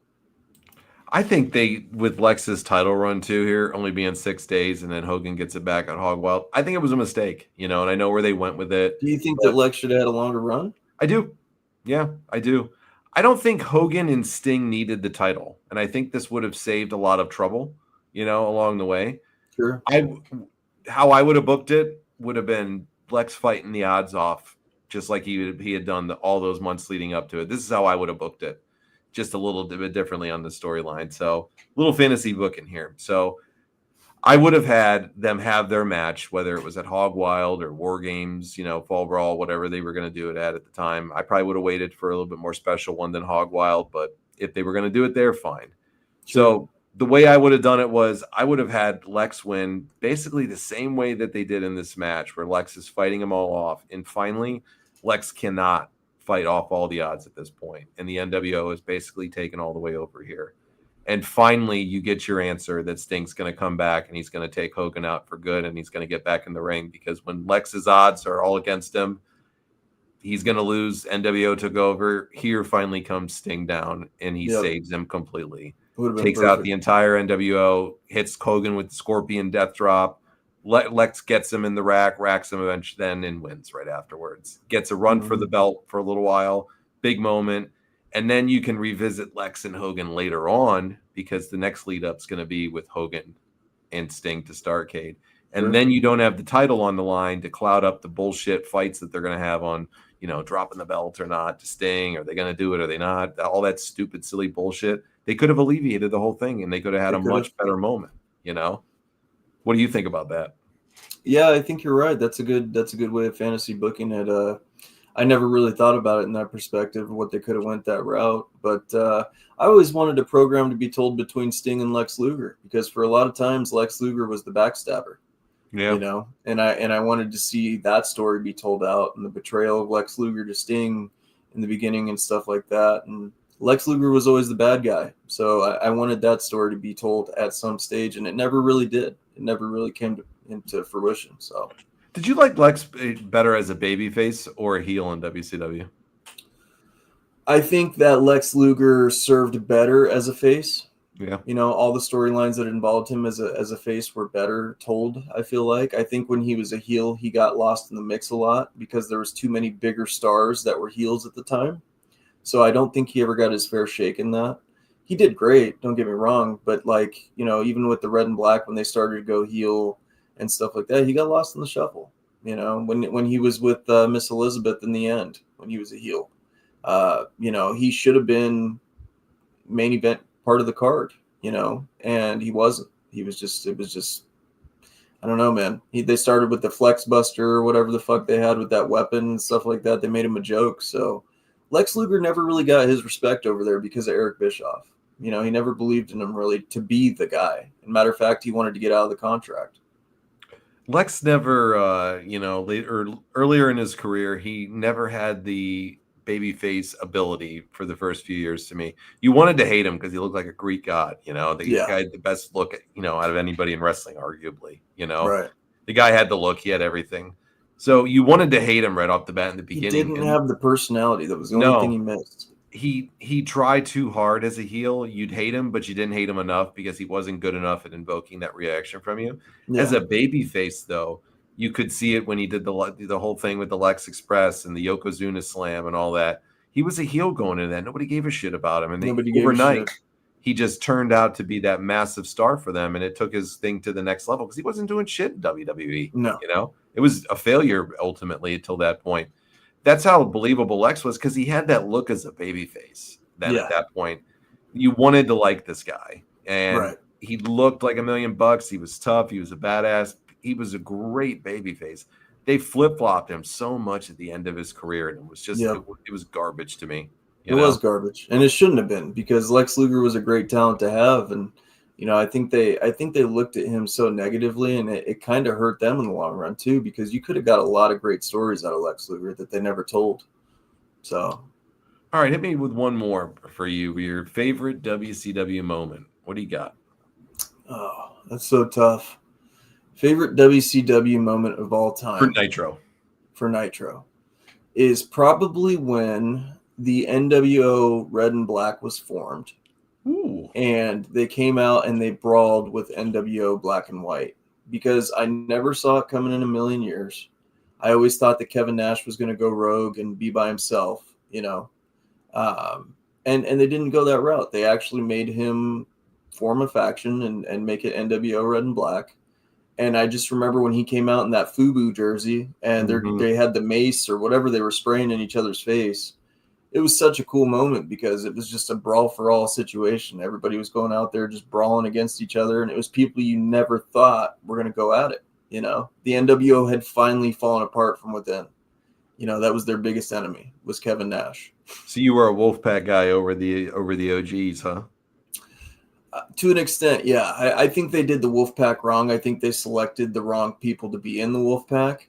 I think they, with Lex's title run too here, only being 6 days, and then Hogan gets it back at Hog Wild. I think it was a mistake, and I know where they went with it. Do you think that Lex should have had a longer run? I do. Yeah, I do. I don't think Hogan and Sting needed the title, and I think this would have saved a lot of trouble, along the way. Sure. How I would have booked it would have been Lex fighting the odds off, just like he had done all those months leading up to it. This is how I would have booked it, just a little bit differently on the storyline. So, little fantasy booking here. So, I would have had them have their match, whether it was at Hog Wild or War Games, Fall Brawl, whatever they were going to do it at the time. I probably would have waited for a little bit more special one than Hog Wild, but if they were going to do it there, fine. Sure. So the way I would have done it was I would have had Lex win basically the same way that they did in this match, where Lex is fighting them all off. And finally, Lex cannot fight off all the odds at this point, and the NWO is basically taken all the way over here. And finally, you get your answer that Sting's going to come back and he's going to take Hogan out for good and he's going to get back in the ring, because when Lex's odds are all against him, he's going to lose. NWO took over. Here finally comes Sting down and he saves him completely. Takes out the entire NWO, hits Hogan with the Scorpion Death Drop. Lex gets him in the rack, racks him eventually, then and wins right afterwards. Gets a run for the belt for a little while. Big moment. And then you can revisit Lex and Hogan later on, because the next lead up is going to be with Hogan and Sting to Starrcade. And then you don't have the title on the line to cloud up the bullshit fights that they're going to have on, dropping the belt or not to Sting. Are they going to do it? Are they not? All that stupid, silly bullshit. They could have alleviated the whole thing and they could have had a much better moment. What do you think about that? Yeah, I think you're right. That's a good way of fantasy booking it. I never really thought about it in that perspective, what they could have went that route. But I always wanted a program to be told between Sting and Lex Luger, because for a lot of times Lex Luger was the backstabber. Yeah. And I wanted to see that story be told out, and the betrayal of Lex Luger to Sting in the beginning and stuff like that. And Lex Luger was always the bad guy. So I wanted that story to be told at some stage, and it never really did. It never really came into fruition. So. Did you like Lex better as a babyface or a heel in WCW? I think that Lex Luger served better as a face. Yeah. All the storylines that involved him as a face were better told, I feel like. I think when he was a heel, he got lost in the mix a lot because there was too many bigger stars that were heels at the time. So I don't think he ever got his fair shake in that. He did great, don't get me wrong, but even with the Red and Black, when they started to go heel and stuff like that, he got lost in the shuffle. When he was with Miss Elizabeth in the end, when he was a heel, he should have been main event part of the card, and he wasn't. It was just, I don't know, man. They started with the Flex Buster or whatever the fuck they had with that weapon and stuff like that. They made him a joke. So Lex Luger never really got his respect over there because of Eric Bischoff. He never believed in him really to be the guy. As a matter of fact, he wanted to get out of the contract. Lex never, earlier in his career, he never had the babyface ability for the first few years to me. You wanted to hate him because he looked like a Greek god, the guy had the best look, out of anybody in wrestling, arguably, Right. The guy had the look, he had everything. So you wanted to hate him right off the bat in the beginning. He didn't have the personality. That was the only thing he missed. He tried too hard as a heel. You'd hate him, but you didn't hate him enough because he wasn't good enough at invoking that reaction from you. Yeah. As a babyface, though, you could see it when he did the whole thing with the Lex Express and the Yokozuna Slam and all that. He was a heel going into that. Nobody gave a shit about him. And overnight, he just turned out to be that massive star for them, and it took his thing to the next level because he wasn't doing shit in WWE. No. It was a failure ultimately until that point. That's how believable Lex was, because he had that look as a babyface. At that point, you wanted to like this guy, and he looked like $1 million. He was tough. He was a badass. He was a great babyface. They flip flopped him so much at the end of his career, and it was just it was garbage to me. It was garbage, and it shouldn't have been, because Lex Luger was a great talent to have, and I think they looked at him so negatively, and it kind of hurt them in the long run too, because you could have got a lot of great stories out of Lex Luger that they never told. So, all right, hit me with one more for you. Your favorite WCW moment. What do you got? Oh, that's so tough. Favorite WCW moment of all time for Nitro is probably when the NWO Red and Black was formed. Ooh. and they came out and they brawled with NWO Black and White, because I never saw it coming in a million years. I always thought that Kevin Nash was going to go rogue and be by himself, and they didn't go that route. They actually made him form a faction and make it NWO Red and Black. And I just remember when he came out in that FUBU jersey and they had the mace or whatever they were spraying in each other's face. It was such a cool moment because it was just a brawl for all situation. Everybody was going out there just brawling against each other, and it was people you never thought were going to go at it. The NWO had finally fallen apart from within. That was their biggest enemy, was Kevin Nash. So you were a Wolfpack guy over the OGs, huh? To an extent, yeah. I think they did the Wolfpack wrong. I think they selected the wrong people to be in the Wolfpack.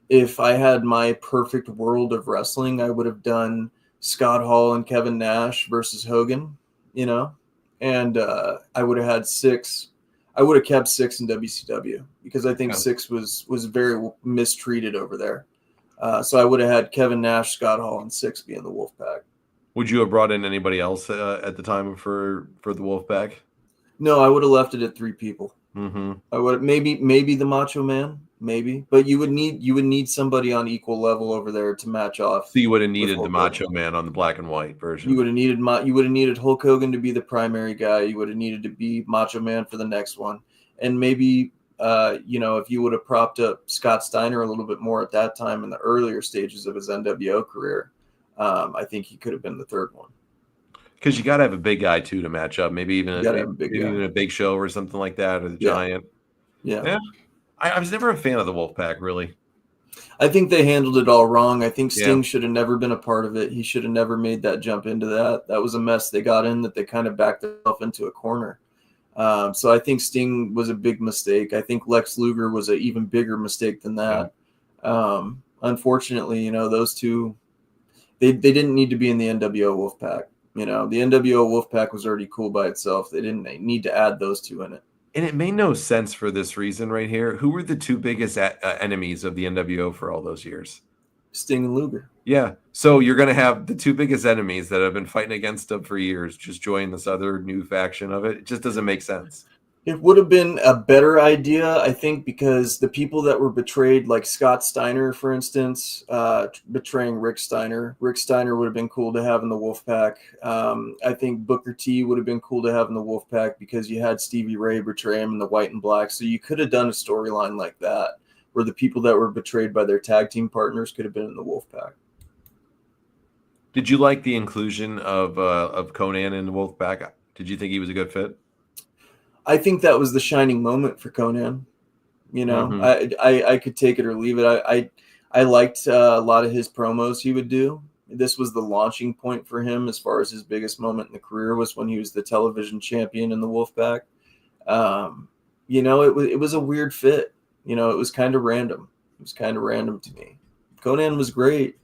If I had my perfect world of wrestling, I would have done Scott Hall and Kevin Nash versus Hogan, and I would have had 6. I would have kept 6 in WCW because I think 6 was very mistreated over there. So I would have had Kevin Nash, Scott Hall, and 6 be in the Wolfpack. Would you have brought in anybody else at the time for the Wolfpack? No, I would have left it at 3 people. Mm-hmm. I would maybe the Macho Man, maybe, but you would need somebody on equal level over there to match off. So you would have needed the Macho Man on the Black and White version. You would have needed Hulk Hogan to be the primary guy. You would have needed to be Macho Man for the next one, and maybe if you would have propped up Scott Steiner a little bit more at that time in the earlier stages of his NWO career, I think he could have been the third one. Because you got to have a big guy too to match up. Maybe even a Big Show or something like that, or the Giant. Yeah. I was never a fan of the Wolfpack, really. I think they handled it all wrong. I think Sting should have never been a part of it. He should have never made that jump into that. That was a mess they got in that they kind of backed themselves into a corner. So I think Sting was a big mistake. I think Lex Luger was an even bigger mistake than that. Unfortunately, those two, they didn't need to be in the NWO Wolfpack. The NWO Wolfpack was already cool by itself. They didn't need to add those two in it. And it made no sense for this reason right here. Who were the 2 biggest enemies of the NWO for all those years? Sting and Luger. Yeah. So you're going to have the 2 biggest enemies that have been fighting against them for years just join this other new faction of it. It just doesn't make sense. It would have been a better idea, I think, because the people that were betrayed, like Scott Steiner, for instance, betraying Rick Steiner would have been cool to have in the Wolfpack. I think Booker T would have been cool to have in the Wolfpack because you had Stevie Ray betray him in the White and Black. So you could have done a storyline like that where the people that were betrayed by their tag team partners could have been in the Wolfpack. Did you like the inclusion of Konnan in the Wolfpack? Did you think he was a good fit? I think that was the shining moment for Konnan. I could take it or leave it. I liked a lot of his promos he would do. This was the launching point for him as far as his biggest moment in the career was when he was the television champion in the Wolfpack. It was a weird fit. It was kind of random. It was kind of random to me. Konnan was great.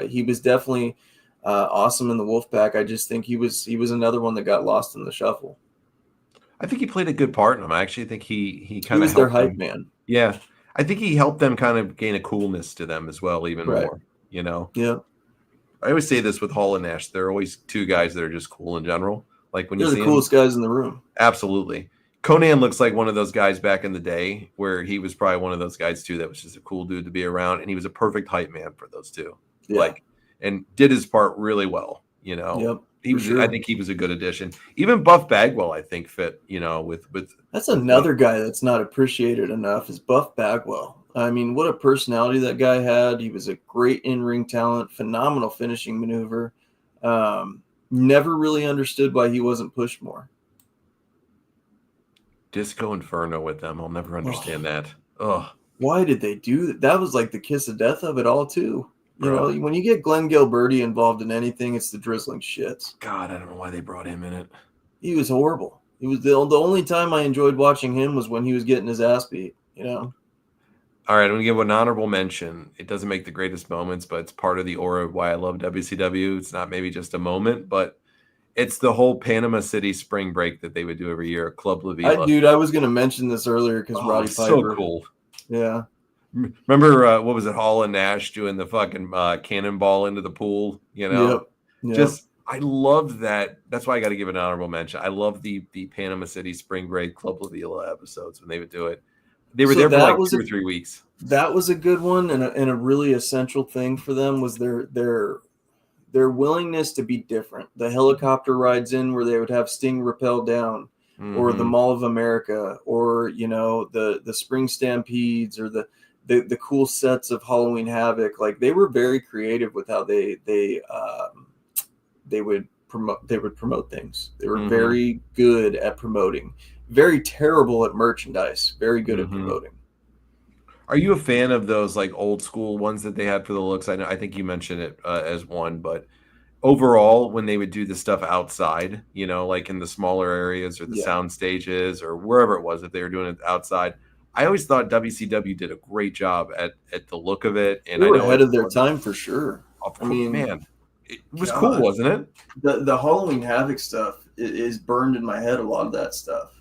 He was definitely awesome in the Wolfpack. I just think he was another one that got lost in the shuffle. I think he played a good part in them. I actually think he kind of was their hype man. Yeah. I think he helped them kind of gain a coolness to them as well, even more, Yeah. I always say this with Hall and Nash. There are always 2 guys that are just cool in general. Like when they're you see the coolest guys in the room. Absolutely. Konnan looks like one of those guys back in the day where he was probably one of those guys too that was just a cool dude to be around, and he was a perfect hype man for those 2. Yeah. And did his part really well, Yep. I think he was a good addition. Even Buff Bagwell, I think, fit, with that's another guy that's not appreciated enough is Buff Bagwell. I mean, what a personality that guy had. He was a great in-ring talent, phenomenal finishing maneuver. Never really understood why he wasn't pushed more. Disco Inferno with them. I'll never understand that. Ugh. Why did they do that? That was like the kiss of death of it all, too. When you get Glenn Gilberti involved in anything, it's the drizzling shits. God, I don't know why they brought him in it. He was horrible. He was the only time I enjoyed watching him was when he was getting his ass beat, All right, I'm going to give an honorable mention. It doesn't make the greatest moments, but it's part of the aura of why I love WCW. It's not maybe just a moment, but it's the whole Panama City spring break that they would do every year, Club La Viva. I was going to mention this earlier because Roddy Piper. So cool. Yeah. Remember, what was it, Hall and Nash doing the fucking cannonball into the pool, Yep. Just I love that. That's why I got to give an honorable mention. I love the Panama City Spring Break Club La Vila episodes when they would do it. They were So there for like that was 2 or 3 weeks. That was a good one, and a really essential thing for them was their willingness to be different. The helicopter rides in where they would have Sting rappel down, or the Mall of America, or the Spring Stampedes, or the cool sets of Halloween Havoc. Like, they were very creative with how they would promote things. They were very good at promoting. Very terrible at merchandise. Very good at promoting. Are you a fan of those like old school ones that they had for the looks? I think you mentioned it as one, but overall, when they would do the stuff outside, like in the smaller areas or the sound stages or wherever it was, if they were doing it outside, I always thought WCW did a great job at the look of it. And they were I know ahead of their time for sure. I mean, man, it was cool, wasn't it? The Halloween Havoc stuff is burned in my head. A lot of that stuff,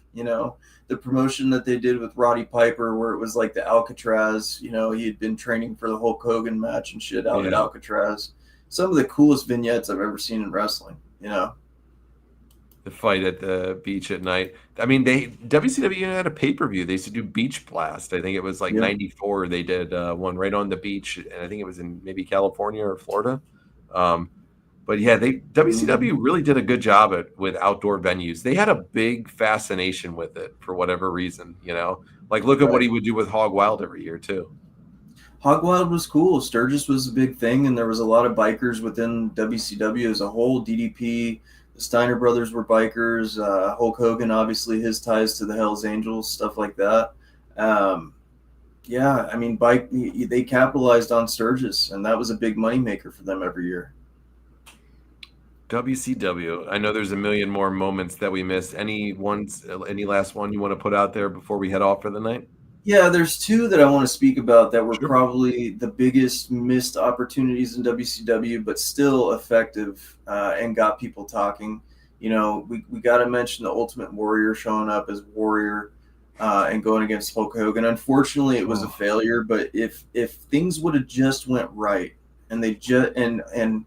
the promotion that they did with Roddy Piper, where it was like the Alcatraz. He had been training for the Hulk Hogan match and shit out at Alcatraz. Some of the coolest vignettes I've ever seen in wrestling. The fight at the beach at night. I mean, WCW had a pay-per-view. They used to do Beach Blast. I think it was like 94. They did one right on the beach, and I think it was in maybe California or Florida. But yeah, WCW really did a good job with outdoor venues. They had a big fascination with it for whatever reason, Like, look at what he would do with Hog Wild every year too. Hog Wild was cool. Sturgis was a big thing, and there was a lot of bikers within WCW as a whole. DDP, the Steiner brothers were bikers. Hulk Hogan, obviously, his ties to the Hells Angels, stuff like that. I mean, they capitalized on Sturgis, and that was a big moneymaker for them every year. WCW. I know there's a million more moments that we missed. Any last one you want to put out there before we head off for the night? Yeah, there's two that I want to speak about that were probably the biggest missed opportunities in WCW, but still effective and got people talking. We got to mention the Ultimate Warrior showing up as Warrior and going against Hulk Hogan. Unfortunately, it was a failure, but if things would have just went right, and they just and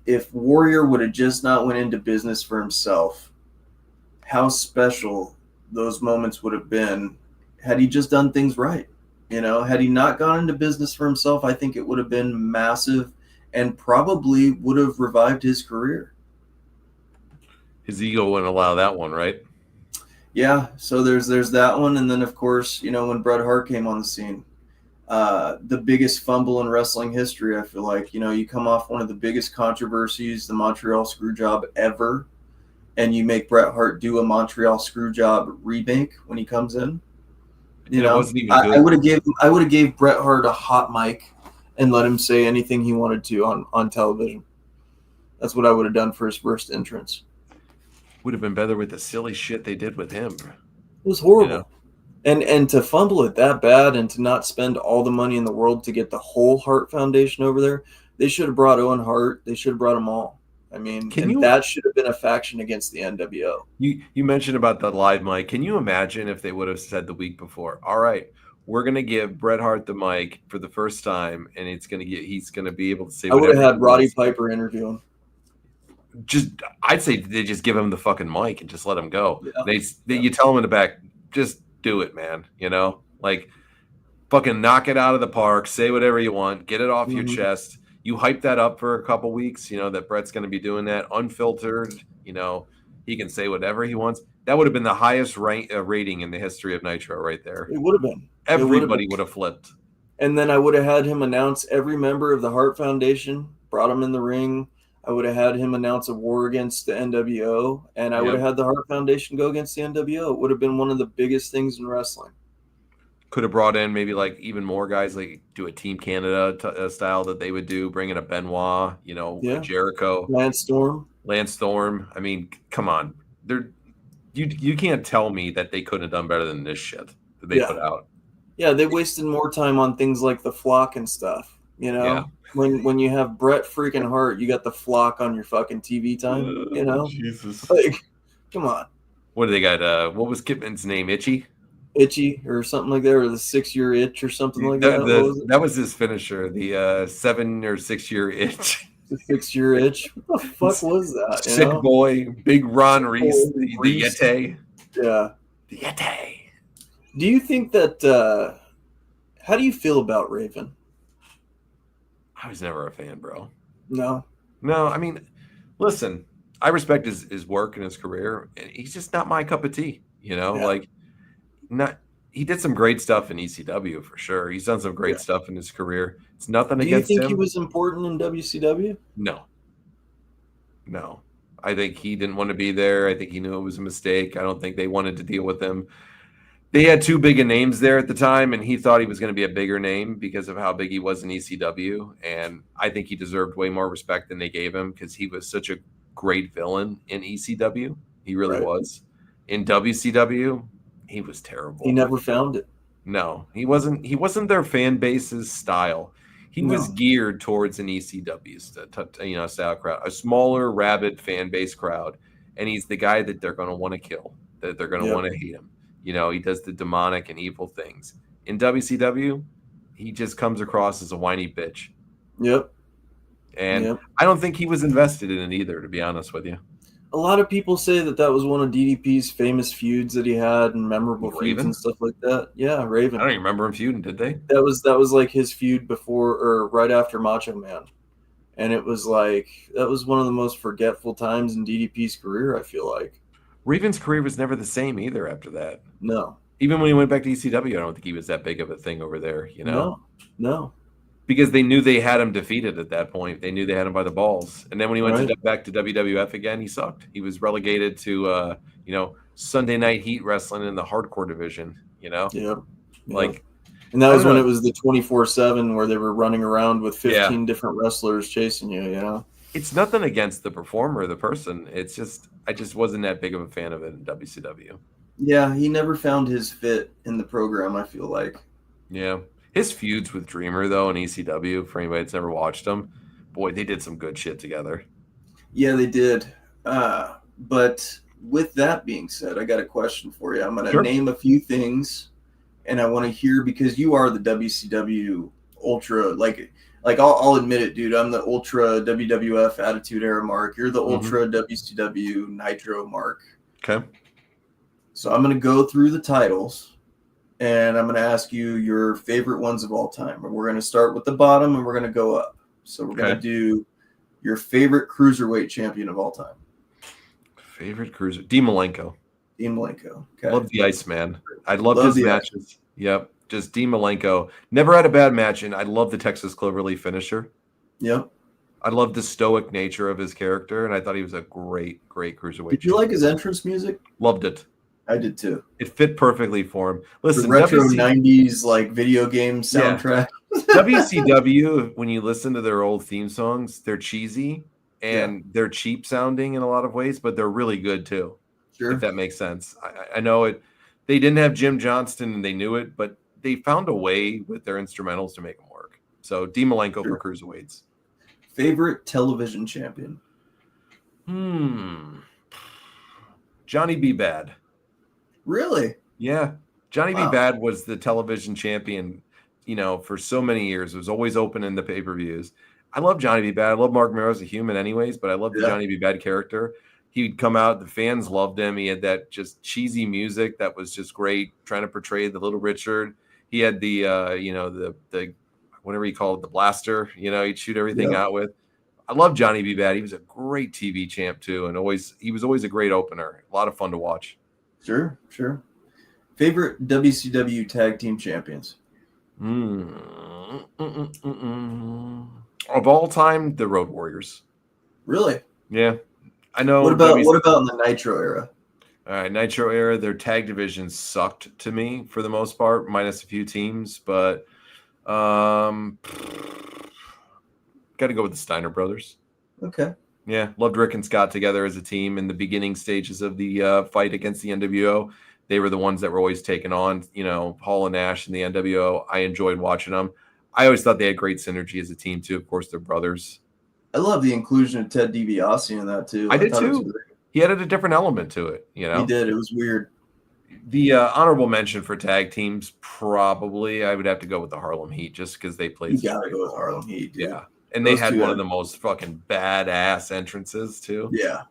if Warrior would have just not went into business for himself, how special those moments would have been had he just done things right. Had he not gone into business for himself, I think it would have been massive and probably would have revived his career. His ego wouldn't allow that one, right? Yeah, so there's that one. And then, of course, when Bret Hart came on the scene, the biggest fumble in wrestling history, I feel like. You come off one of the biggest controversies, the Montreal Screwjob ever, and you make Bret Hart do a Montreal Screwjob remake when he comes in. It wasn't even good. I would have gave Bret Hart a hot mic and let him say anything he wanted to on television. That's what I would have done for his first entrance. Would have been better with the silly shit they did with him. It was horrible. And to fumble it that bad and to not spend all the money in the world to get the whole Hart Foundation over there, they should have brought Owen Hart. They should have brought them all. I mean, that should have been a faction against the NWO. You mentioned about the live mic. Can you imagine if they would have said the week before, all right, we're going to give Bret Hart the mic for the first time, and he's going to be able to say whatever. I would have had Roddy Piper interview him. I'd say they just give him the fucking mic and just let him go. Yeah. You tell him in the back, just do it, man. Like, fucking knock it out of the park. Say whatever you want. Get it off your chest. You hype that up for a couple weeks, that Bret's going to be doing that unfiltered. He can say whatever he wants. That would have been the highest rating in the history of Nitro right there. It would have been. Everybody would have flipped. And then I would have had him announce every member of the Hart Foundation, brought him in the ring. I would have had him announce a war against the NWO, and I would have had the Hart Foundation go against the NWO. It would have been one of the biggest things in wrestling. Could have brought in maybe like even more guys, like do a Team Canada style that they would do, bring in a Benoit, Jericho, Lance Storm. I mean, come on, you can't tell me that they couldn't have done better than this shit that they put out. Yeah, they wasted more time on things like the Flock and stuff. When you have Bret freaking Hart, you got the Flock on your fucking TV time. Jesus, like, come on. What do they got? What was Kipman's name? Itchy or something like that, or the 6-year itch or something like that. That was his finisher, the 7 or 6 year itch. to fix your itch. What the fuck was that? You Sick know? boy, big Ron Reese, Boy, the Reese. Yeti. Yeah. The Yeti. Do you think that? How do you feel about Raven? I was never a fan, bro. No. No, I mean, listen, I respect his work and his career, and he's just not my cup of tea. Yeah. Like not he did some great stuff in ECW for sure. He's done some Yeah. great stuff in his career. It's nothing Do you against think he him. was important in WCW? No. No. I think he didn't want to be there. I think he knew it was a mistake. I don't think they wanted to deal with him. They had too big of names there at the time, and he thought he was going to be a bigger name because of how big he was in ECW. And I think he deserved way more respect than they gave him because he was such a great villain in ECW. He really was. In WCW, he was terrible. He never found it. No, he wasn't. He wasn't their fan base's style. He was geared towards an ECW style crowd, a smaller, rabid fan base crowd, and he's the guy that they're going to want to kill, that they're going to want to hate him. He does the demonic and evil things. In WCW, he just comes across as a whiny bitch. Yep. And I don't think he was invested in it either, to be honest with you. A lot of people say that was one of DDP's famous feuds that he had and memorable feuds and stuff like that. Yeah, Raven. I don't even remember him feuding, did they? That was like his feud before or right after Macho Man. And it was like that was one of the most forgetful times in DDP's career, I feel like. Raven's career was never the same either after that. No. Even when he went back to ECW, I don't think he was that big of a thing over there, No. Because they knew they had him defeated at that point. They knew they had him by the balls. And then when he went back to WWF again, he sucked. He was relegated to, Sunday Night Heat wrestling in the hardcore division, Yeah. Like, and that was when it was the 24/7 where they were running around with 15 different wrestlers chasing you, It's nothing against the performer, the person. It's just, I just wasn't that big of a fan of it in WCW. Yeah, he never found his fit in the program, I feel like. Yeah. His feuds with Dreamer, though, in ECW, for anybody that's never watched them, boy, they did some good shit together. Yeah, they did. But with that being said, I got a question for you. I'm going to name a few things, and I want to hear, because you are the WCW Ultra, like I'll admit it, dude. I'm the Ultra WWF Attitude Era Mark. You're the Ultra WCW Nitro Mark. Okay. So I'm going to go through the titles. And I'm going to ask you your favorite ones of all time. And we're going to start with the bottom and we're going to go up. So we're going to do your favorite cruiserweight champion of all time. Favorite cruiser? Dean Malenko. Okay. Love the Iceman. I loved his matches. Yep. Just Dean Malenko. Never had a bad match, and I love the Texas Cloverleaf finisher. Yep. I love the stoic nature of his character, and I thought he was a great, great cruiserweight. Did you like his entrance music? Loved it. I did too. It fit perfectly for him. Listen, the retro 90s like video game soundtrack. WCW, when you listen to their old theme songs, they're cheesy and they're cheap sounding in a lot of ways, but they're really good too. Sure. If that makes sense. I know it. They didn't have Jim Johnston and they knew it, but they found a way with their instrumentals to make them work. So Dean Malenko for cruiserweights. Favorite television champion? Johnny B. Bad. Really? Yeah. Johnny B. Bad was the television champion, for so many years. It was always open in the pay-per-views. I love Johnny B. Bad. I love Mark Mero as a human anyways, but I love the Johnny B. Bad character. He'd come out. The fans loved him. He had that just cheesy music that was just great, trying to portray the Little Richard. He had the, the whatever you call it, the blaster, he'd shoot everything out with. I love Johnny B. Bad. He was a great TV champ too. And he was always a great opener. A lot of fun to watch. Sure. Favorite WCW tag team champions? Of all time, the Road Warriors. Really? Yeah. I know. What about in the Nitro era? All right, Nitro era, their tag division sucked to me for the most part, minus a few teams, but got to go with the Steiner brothers. Okay. Yeah, loved Rick and Scott together as a team in the beginning stages of the fight against the NWO. They were the ones that were always taking on, Hall and Nash and the NWO. I enjoyed watching them. I always thought they had great synergy as a team too. Of course, they're brothers. I love the inclusion of Ted DiBiase in that too. I did too. He added a different element to it. He did. It was weird. The honorable mention for tag teams, probably I would have to go with the Harlem Heat just because they played. You gotta go with Harlem Heat. Dude. Yeah, And they had one of the most fucking badass entrances too. Yeah.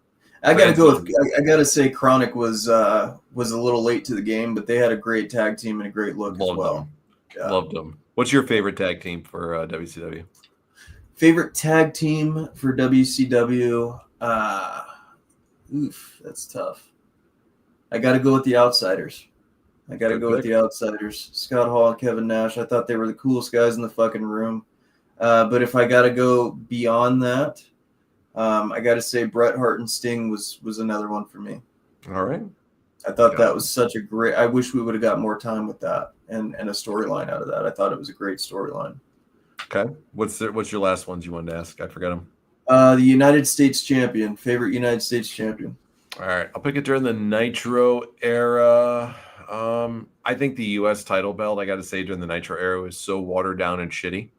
I gotta say Chronic was a little late to the game, but they had a great tag team and a great look as well. Yeah. Loved them. What's your favorite tag team for WCW? Favorite tag team for WCW? That's tough. I got to go with the Outsiders. Scott Hall and Kevin Nash. I thought they were the coolest guys in the fucking room. But if I got to go beyond that, I got to say Bret Hart and Sting was another one for me. All right. I thought that was such a great. I wish we would have got more time with that and a storyline out of that. I thought it was a great storyline. Okay. What's your last ones you wanted to ask? I forgot them. The United States champion. Favorite United States champion. All right. I'll pick it during the Nitro era. I think the U.S. title belt, I got to say, during the Nitro era was so watered down and shitty.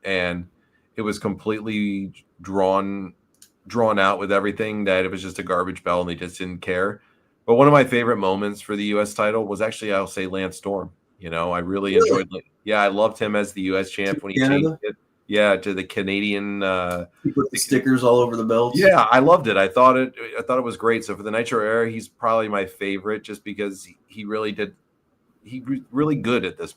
And it was completely drawn out with everything that it was just a garbage belt and they just didn't care. But one of my favorite moments for the U.S. title was actually, I'll say, Lance Storm. I really enjoyed it. Yeah, I loved him as the U.S. champ when he changed it. Yeah, to the Canadian. He put the stickers all over the belts. Yeah, I loved it. I thought it was great. So for the Nitro era, he's probably my favorite, just because he really did. He was really good at this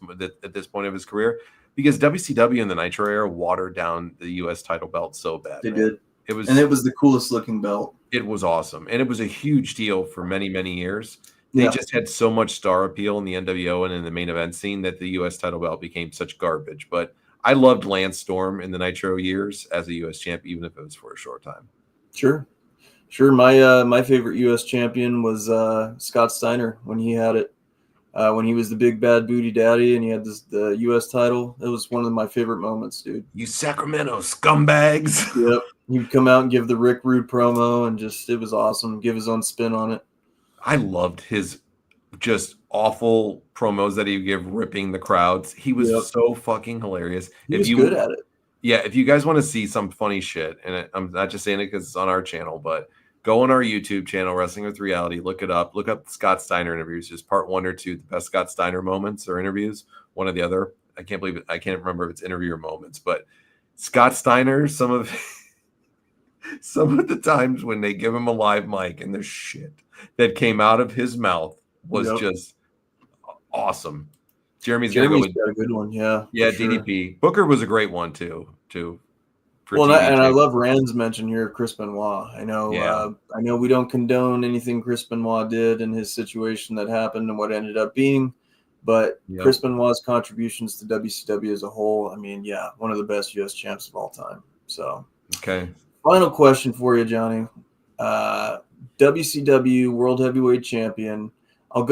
point of his career, because WCW in the Nitro era watered down the U.S. title belt so bad. They did. It was the coolest looking belt. It was awesome, and it was a huge deal for many, many years. They just had so much star appeal in the NWO and in the main event scene that the U.S. title belt became such garbage. But I loved Lance Storm in the Nitro years as a U.S. champ, even if it was for a short time. Sure. My favorite U.S. champion was Scott Steiner when he had it. When he was the big bad booty daddy and he had the U.S. title. It was one of my favorite moments, dude. You Sacramento scumbags. Yep. He'd come out and give the Rick Rude promo, and it was awesome. Give his own spin on it. I loved his just awful promos that he would give, ripping the crowds. He was so fucking hilarious. He was good at it. Yeah, if you guys want to see some funny shit, and I'm not just saying it because it's on our channel, but go on our YouTube channel, Wrestling with Reality, look it up. Look up the Scott Steiner interviews, just part 1 or 2, the best Scott Steiner moments or interviews, one or the other. I can't believe it. I can't remember if it's interview or moments, but Scott Steiner, some of the times when they give him a live mic and the shit that came out of his mouth was just awesome. Jeremy's got a good one, yeah. Yeah, DDP. Sure. Booker was a great one too. I love Rand's mention here of Chris Benoit. I know we don't condone anything Chris Benoit did in his situation that happened and what ended up being, but Chris Benoit's contributions to WCW as a whole, one of the best U.S. champs of all time. So, okay. Final question for you, Johnny. WCW World Heavyweight Champion. I'll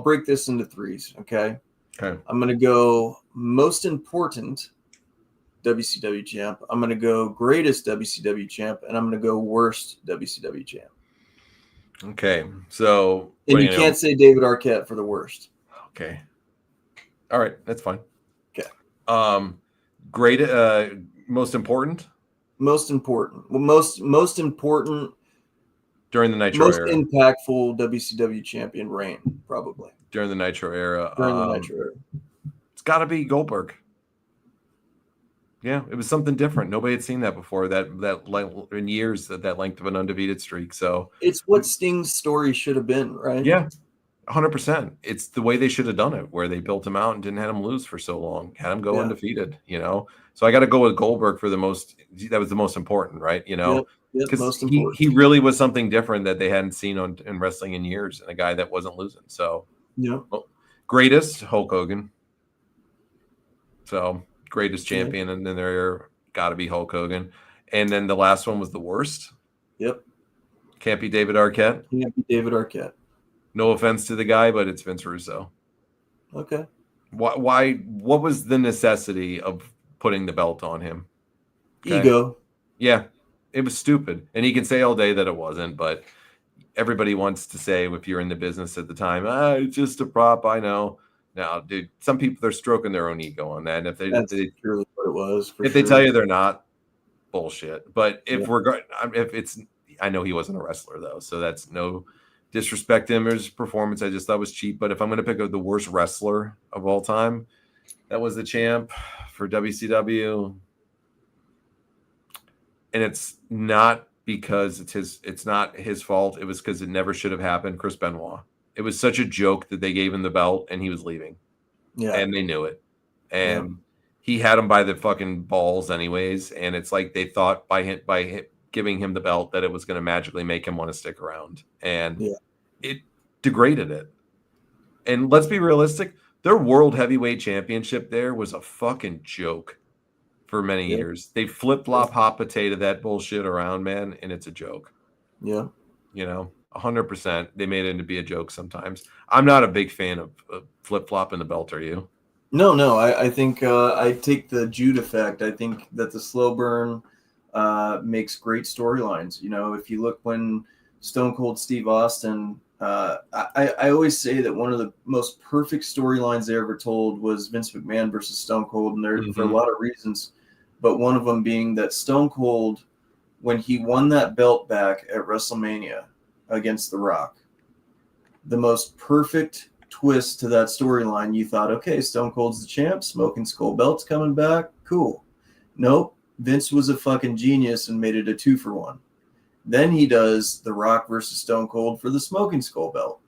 break this into 3s. Okay. I'm going to go most important WCW champ. I'm going to go greatest WCW champ, and I'm going to go worst WCW champ. Okay. So, and you can't say David Arquette for the worst. Okay. All right. That's fine. Okay. Most important? Most important. Well, most important during the Nitro era. Most impactful WCW champion reign, probably. During the Nitro era. It's got to be Goldberg. Yeah, it was something different. Nobody had seen that before. That in years, that length of an undefeated streak. So it's what Sting's story should have been, right? Yeah, 100%. It's the way they should have done it, where they built him out and didn't have him lose for so long, had him go undefeated. So I got to go with Goldberg for the most. That was the most important, right? Because he really was something different that they hadn't seen in wrestling in years, and a guy that wasn't losing. So greatest Hulk Hogan. So. Greatest champion, and then there got to be Hulk Hogan. And then the last one was the worst. Yep. Can't be David Arquette. Can't be David Arquette. No offense to the guy, but it's Vince Russo. Okay. Why? What was the necessity of putting the belt on him? Okay. Ego. Yeah, it was stupid. And he can say all day that it wasn't, but everybody wants to say, if you're in the business at the time, it's just a prop, I know. Now, dude, some people, they're stroking their own ego on that. And that's truly what it was. If they tell you they're not, bullshit. But if I know he wasn't a wrestler though, so that's no disrespect to him or his performance. I just thought it was cheap. But if I'm going to pick the worst wrestler of all time, that was the champ for WCW. and it's not because it's not his fault. It was because it never should have happened. Chris Benoit. It was such a joke that they gave him the belt and he was leaving. Yeah. And they knew it. And he had him by the fucking balls anyways. And it's like they thought by giving him the belt that it was going to magically make him want to stick around. And it degraded it. And let's be realistic. Their World Heavyweight Championship there was a fucking joke for many years. They flip-flop hot potato that bullshit around, man, and it's a joke. Yeah. 100%. They made it to be a joke sometimes. I'm not a big fan of flip-flopping the belt, are you? No. I think I take the Jude effect. I think that the slow burn makes great storylines. If you look when Stone Cold Steve Austin, I always say that one of the most perfect storylines they ever told was Vince McMahon versus Stone Cold, and there for a lot of reasons, but one of them being that Stone Cold, when he won that belt back at WrestleMania against The Rock, the most perfect twist to that storyline, you thought, okay, Stone Cold's the champ, Smoking Skull belt's coming back, cool. Nope, Vince was a fucking genius and made it a 2-for-1. Then he does The Rock versus Stone Cold for the Smoking Skull belt,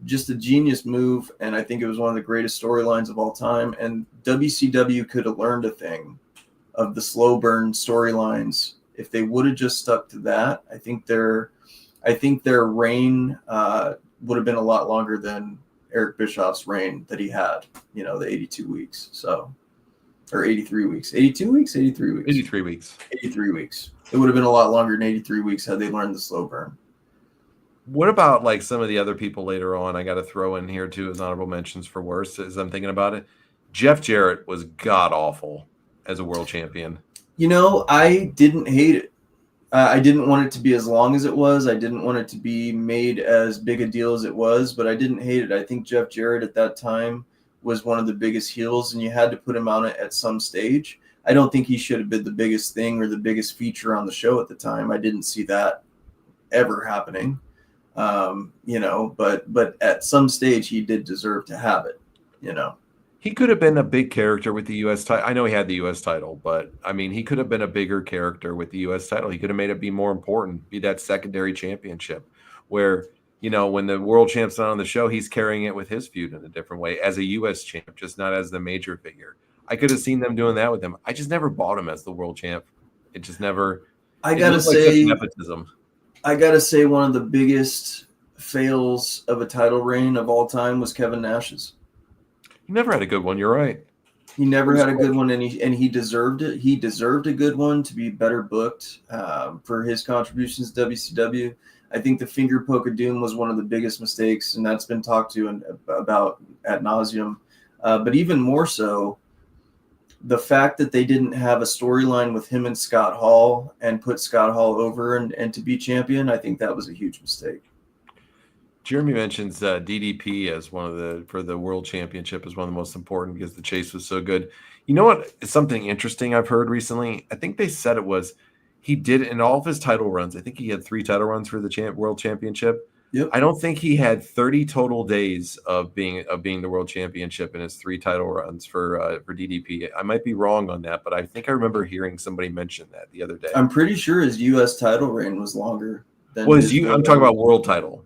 just a genius move. And I think it was one of the greatest storylines of all time. And WCW could have learned a thing of the slow burn storylines if they would have just stuck to that. I think their reign would have been a lot longer than Eric Bischoff's reign that he had, the 82 weeks. Or 83 weeks. 82 weeks? 83 weeks. 83 weeks. 83 weeks. It would have been a lot longer than 83 weeks had they learned the slow burn. What about like some of the other people later on? I got to throw in here too as honorable mentions for worse as I'm thinking about it. Jeff Jarrett was god awful as a world champion. I didn't hate it. I didn't want it to be as long as it was. I didn't want it to be made as big a deal as it was, but I didn't hate it. I think Jeff Jarrett at that time was one of the biggest heels, and you had to put him on it at some stage. I don't think he should have been the biggest thing or the biggest feature on the show at the time. I didn't see that ever happening, but at some stage he did deserve to have it, He could have been a big character with the U.S. title. I know he had the U.S. title, but I mean, he could have been a bigger character with the U.S. title. He could have made it be more important, be that secondary championship where, when the world champ's not on the show, he's carrying it with his feud in a different way as a U.S. champ, just not as the major figure. I could have seen them doing that with him. I just never bought him as the world champ. It just never. I gotta say, one of the biggest fails of a title reign of all time was Kevin Nash's. He never had a good one. You're right. He never had a good one, and he deserved it. He deserved a good one to be better booked for his contributions to WCW. I think the finger poke of doom was one of the biggest mistakes, and that's been talked to about ad nauseum. But even more so, the fact that they didn't have a storyline with him and Scott Hall and put Scott Hall over and to be champion, I think that was a huge mistake. Jeremy mentions DDP as for the world championship as one of the most important because the chase was so good. You know what? It's something interesting I've heard recently. I think they said it was he did in all of his title runs. I think he had 3 title runs for the world championship. Yep. I don't think he had 30 total days of being the world championship in his 3 title runs for DDP. I might be wrong on that, but I think I remember hearing somebody mention that the other day. I'm pretty sure his U.S. title reign was longer than I'm talking about world title.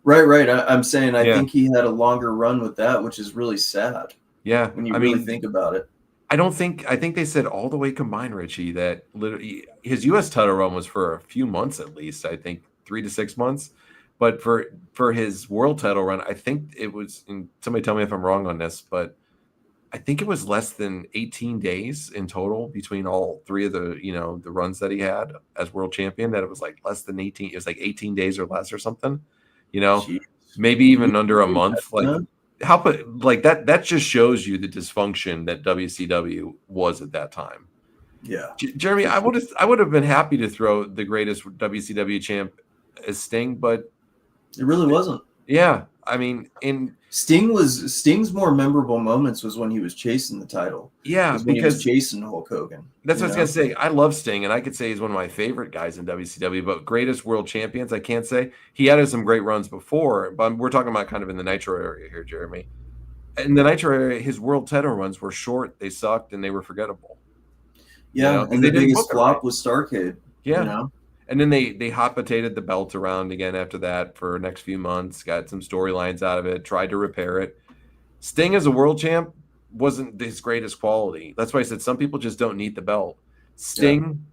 Right. I'm saying I think he had a longer run with that, which is really sad. Yeah, when you really think about it. I think they said all the way combined, Richie, that literally his U.S. title run was for a few months at least. I think 3 to 6 months. But for his world title run, I think it was, and somebody tell me if I'm wrong on this, but I think it was less than 18 days in total between all 3 of the, the runs that he had as world champion, that it was like less than 18. It was like 18 days or less or something, Jeez. Maybe even under a month. Like that just shows you the dysfunction that WCW was at that time. Yeah. Jeremy, I would have been happy to throw the greatest WCW champ as Sting, but it really wasn't. Yeah, I mean, Sting's more memorable moments was when he was chasing the title. Yeah, when he was chasing Hulk Hogan. That's what I was gonna say. I love Sting, and I could say he's one of my favorite guys in WCW. But greatest world champions, I can't say. He had some great runs before, but we're talking about kind of in the Nitro area here, Jeremy. In the Nitro area, his world title runs were short, they sucked, and they were forgettable. Yeah, because and they the didn't biggest book it flop right. was Starrcade. You Yeah. know, And then they hot potatoed the belt around again after that for the next few months, got some storylines out of it, tried to repair it. Sting as a world champ wasn't his greatest quality. That's why I said some people just don't need the belt. Sting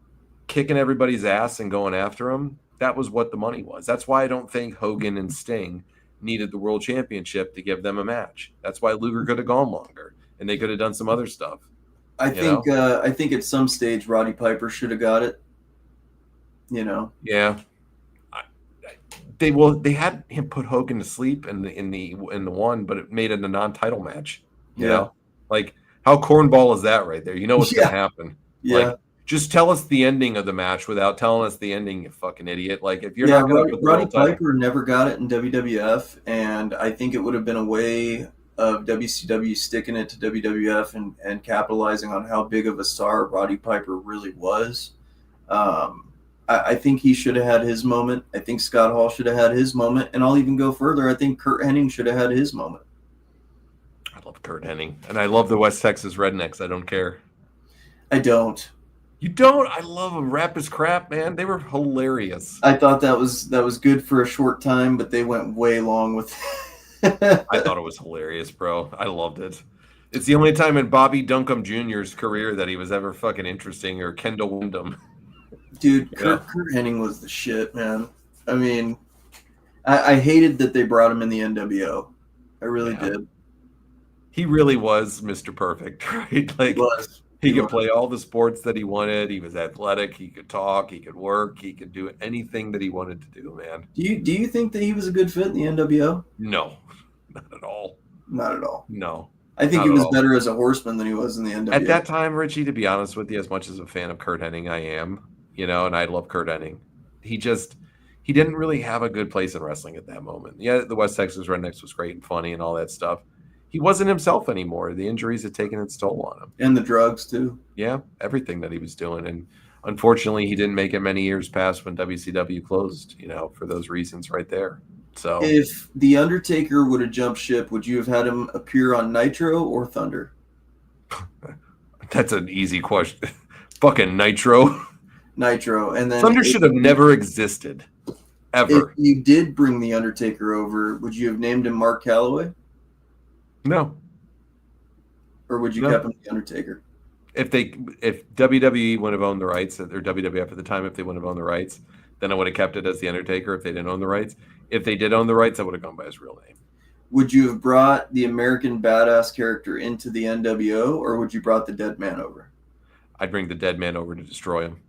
kicking everybody's ass and going after him, that was what the money was. That's why I don't think Hogan and Sting needed the world championship to give them a match. That's why Luger could have gone longer and they could have done some other stuff. I think at some stage Roddy Piper should have got it. You know, Yeah. They had him put Hogan to sleep in the one, but it made it a non-title match. You know, like how cornball is that right there? You know what's gonna happen. Yeah. Like, just tell us the ending of the match without telling us the ending, you fucking idiot. Like, if you're not gonna put the Roddy world title, Piper never got it in WWF, and I think it would have been a way of WCW sticking it to WWF and capitalizing on how big of a star Roddy Piper really was. I think he should have had his moment. I think Scott Hall should have had his moment. And I'll even go further. I think Kurt Hennig should have had his moment. I love Kurt Hennig. And I love the West Texas Rednecks. I don't care. I don't. You don't? I love them. Rap is crap, man. They were hilarious. I thought that was good for a short time, but they went way long with it. I thought it was hilarious, bro. I loved it. It's the only time in Bobby Duncombe Jr.'s career that he was ever fucking interesting, or Kendall Windham. Dude, Kurt Hennig was the shit, man. I mean, I hated that they brought him in the NWO. I really did. He really was Mr. Perfect, right? Like, he could play all the sports that he wanted. He was athletic. He could talk. He could work. He could do anything that he wanted to do, man. Do you think that he was a good fit in the NWO? No, not at all. Not at all. No. I think he was better as a horseman than he was in the NWO. At that time, Richie, to be honest with you, as much as a fan of Kurt Hennig I am, and I love Kurt Hennig, he didn't really have a good place in wrestling at that moment. Yeah, the West Texas Rednecks was great and funny and all that stuff. He wasn't himself anymore. The injuries had taken its toll on him. And the drugs, too. Yeah, everything that he was doing. And unfortunately, he didn't make it many years past when WCW closed, for those reasons right there. So, if The Undertaker would have jumped ship, would you have had him appear on Nitro or Thunder? That's an easy question. Fucking Nitro. Nitro. And then Thunder should have never existed. Ever. If you did bring The Undertaker over, would you have named him Mark Calloway? No. Or would you kept him The Undertaker? If WWE would have owned the rights, or WWF at the time, if they wouldn't have owned the rights, then I would have kept it as The Undertaker if they didn't own the rights. If they did own the rights, I would have gone by his real name. Would you have brought the American Badass character into the NWO, or would you brought the Dead Man over? I'd bring the Dead Man over to destroy him.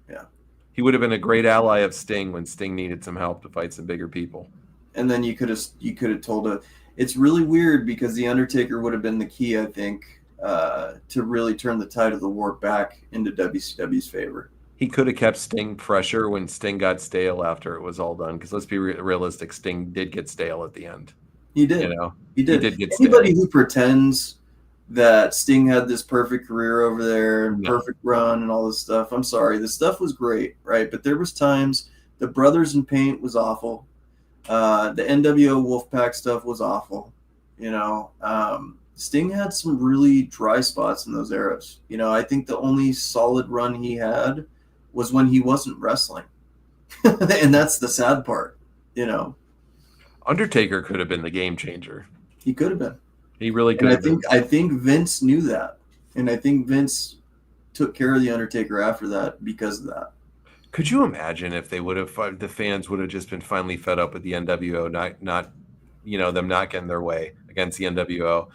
Yeah. He would have been a great ally of Sting when Sting needed some help to fight some bigger people. And then you could have told a. It's really weird because The Undertaker would have been the key, I think, to really turn the tide of the war back into WCW's favor. He could have kept Sting fresher when Sting got stale after it was all done. Because let's be realistic, Sting did get stale at the end. He did. He did. He did get Anybody stale. who pretends that Sting had this perfect career over there, and perfect run and all this stuff, I'm sorry. The stuff was great, right? But there was times the Brothers in Paint was awful. The NWO Wolfpack stuff was awful. Sting had some really dry spots in those eras. I think the only solid run he had was when he wasn't wrestling. And that's the sad part, Undertaker could have been the game changer. He could have been. He really could have been. I think Vince knew that. And I think Vince took care of The Undertaker after that because of that. Could you imagine if they would have, the fans would have just been finally fed up with the NWO, not them not getting their way against the NWO,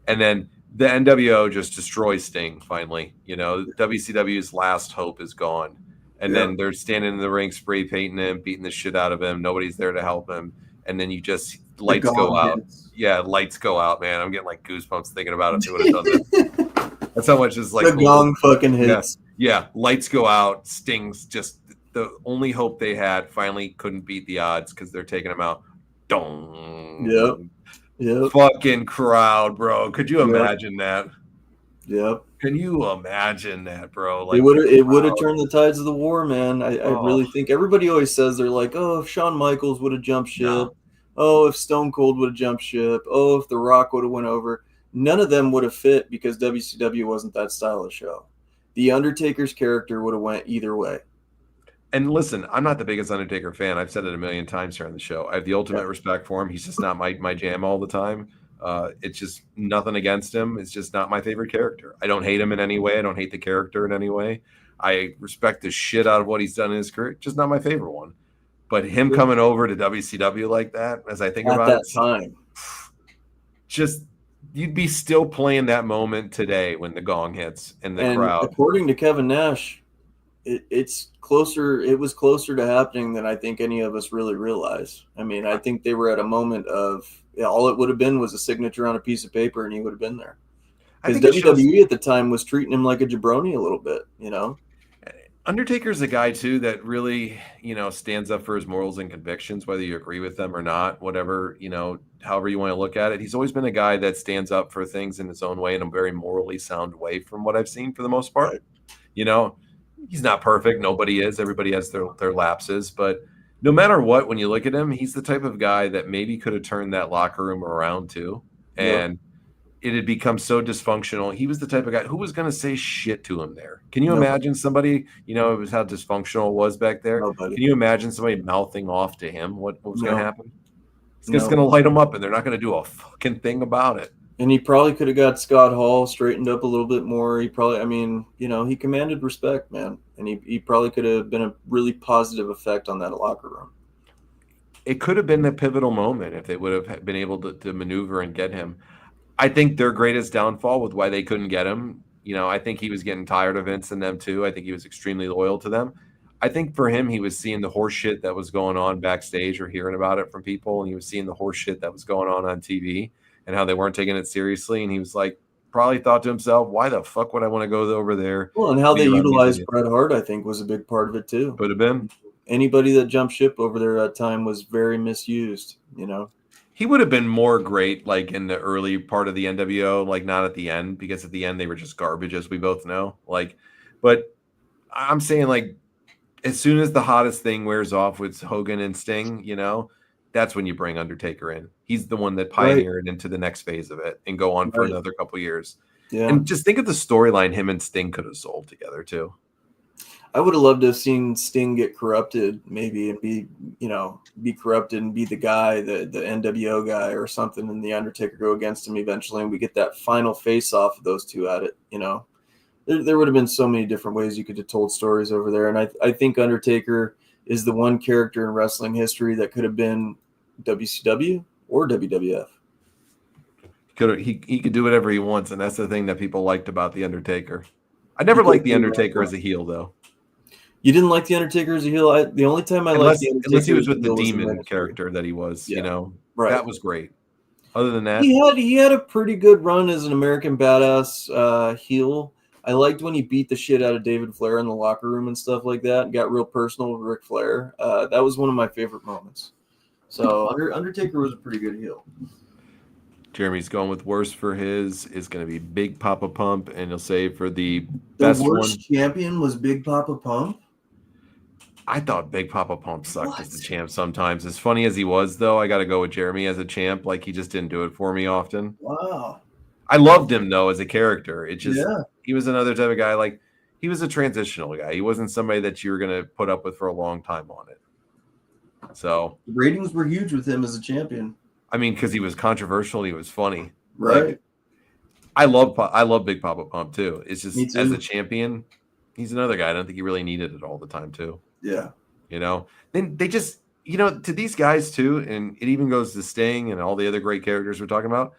and then the NWO just destroys Sting finally. WCW's last hope is gone, and then they're standing in the ring, spray painting him, beating the shit out of him. Nobody's there to help him, and then you just lights go out. Yeah, lights go out, man. I'm getting like goosebumps thinking about if they would have done that. That's how much is like the gong fucking hits. Yeah, lights go out. Sting's just the only hope they had. Finally, couldn't beat the odds because they're taking him out. Dong. Yep. Fucking crowd, bro. Could you imagine that? Yep. Can you imagine that, bro? Like, it would have turned the tides of the war, man. I really think everybody always says they're like, oh, if Shawn Michaels would have jumped ship. No. Oh, if Stone Cold would have jumped ship. Oh, if The Rock would have went over. None of them would have fit because WCW wasn't that style of show. The Undertaker's character would have went either way. And listen, I'm not the biggest Undertaker fan. I've said it a million times here on the show. I have the ultimate respect for him. He's just not my jam all the time. It's just nothing against him. It's just not my favorite character. I don't hate him in any way. I don't hate the character in any way. I respect the shit out of what he's done in his career. Just not my favorite one. But him coming over to WCW like that, as I think about it, time, just you'd be still playing that moment today when the gong hits and the crowd. According to Kevin Nash, it's closer. It was closer to happening than I think any of us really realize. I mean, I think they were at a moment of all it would have been was a signature on a piece of paper, and he would have been there. Because WWE at the time was treating him like a jabroni a little bit, you know. Undertaker's a guy too that really, stands up for his morals and convictions, whether you agree with them or not, whatever, however you want to look at it. He's always been a guy that stands up for things in his own way in a very morally sound way from what I've seen for the most part. Right. He's not perfect. Nobody is. Everybody has their lapses. But no matter what, when you look at him, he's the type of guy that maybe could have turned that locker room around too. And it had become so dysfunctional. He was the type of guy who was going to say shit to him there. Can you imagine somebody, it was how dysfunctional it was back there. Nobody. Can you imagine somebody mouthing off to him? What was going to happen? It's just going to light him up and they're not going to do a fucking thing about it. And he probably could have got Scott Hall straightened up a little bit more. He probably, he commanded respect, man. And he probably could have been a really positive effect on that locker room. It could have been a pivotal moment if they would have been able to maneuver and get him. I think their greatest downfall with why they couldn't get him, I think he was getting tired of Vince and them too. I think he was extremely loyal to them. I think for him, he was seeing the horse shit that was going on backstage or hearing about it from people. And he was seeing the horse shit that was going on TV and how they weren't taking it seriously. And he was like, probably thought to himself, why the fuck would I want to go over there? Well, and how they utilized Bret Hart, I think, was a big part of it too. Could have been. Anybody that jumped ship over there at time was very misused, He would have been more great, like in the early part of the NWO, like not at the end, because at the end they were just garbage, as we both know. But I'm saying, like, as soon as the hottest thing wears off with Hogan and Sting, that's when you bring Undertaker in. He's the one that pioneered into the next phase of it and go on for another couple years. Yeah. And just think of the storyline him and Sting could have sold together too. I would have loved to have seen Sting get corrupted, maybe, and be corrupted and be the guy, the NWO guy or something, and the Undertaker go against him eventually, and we get that final face-off of those two at it. There would have been so many different ways you could have told stories over there, and I think Undertaker is the one character in wrestling history that could have been WCW or WWF. He could do whatever he wants, and that's the thing that people liked about the Undertaker. I never liked the Undertaker as a heel, though. You didn't like the Undertaker as a heel? The only time I liked the Undertaker, unless he was with the demon character that he was, right. That was great. Other than that, he had a pretty good run as an American badass heel. I liked when he beat the shit out of David Flair in the locker room and stuff like that. Got real personal with Ric Flair. That was one of my favorite moments. So Undertaker was a pretty good heel. Jeremy's going with worst for his is going to be Big Papa Pump, and he'll say for the best worst champion was Big Papa Pump. I thought Big Papa Pump sucked as the champ sometimes. As funny as he was, though, I got to go with Jeremy as a champ. Like, he just didn't do it for me often. Wow. I loved him, though, as a character. It just, he was another type of guy. Like, he was a transitional guy. He wasn't somebody that you were going to put up with for a long time on it. So the ratings were huge with him as a champion. I mean, because he was controversial. He was funny. Right. Like, I love Big Papa Pump, too. It's just, as a champion, he's another guy. I don't think he really needed it all the time, too. Yeah. Then they just, to these guys too, and it even goes to Sting and all the other great characters we're talking about.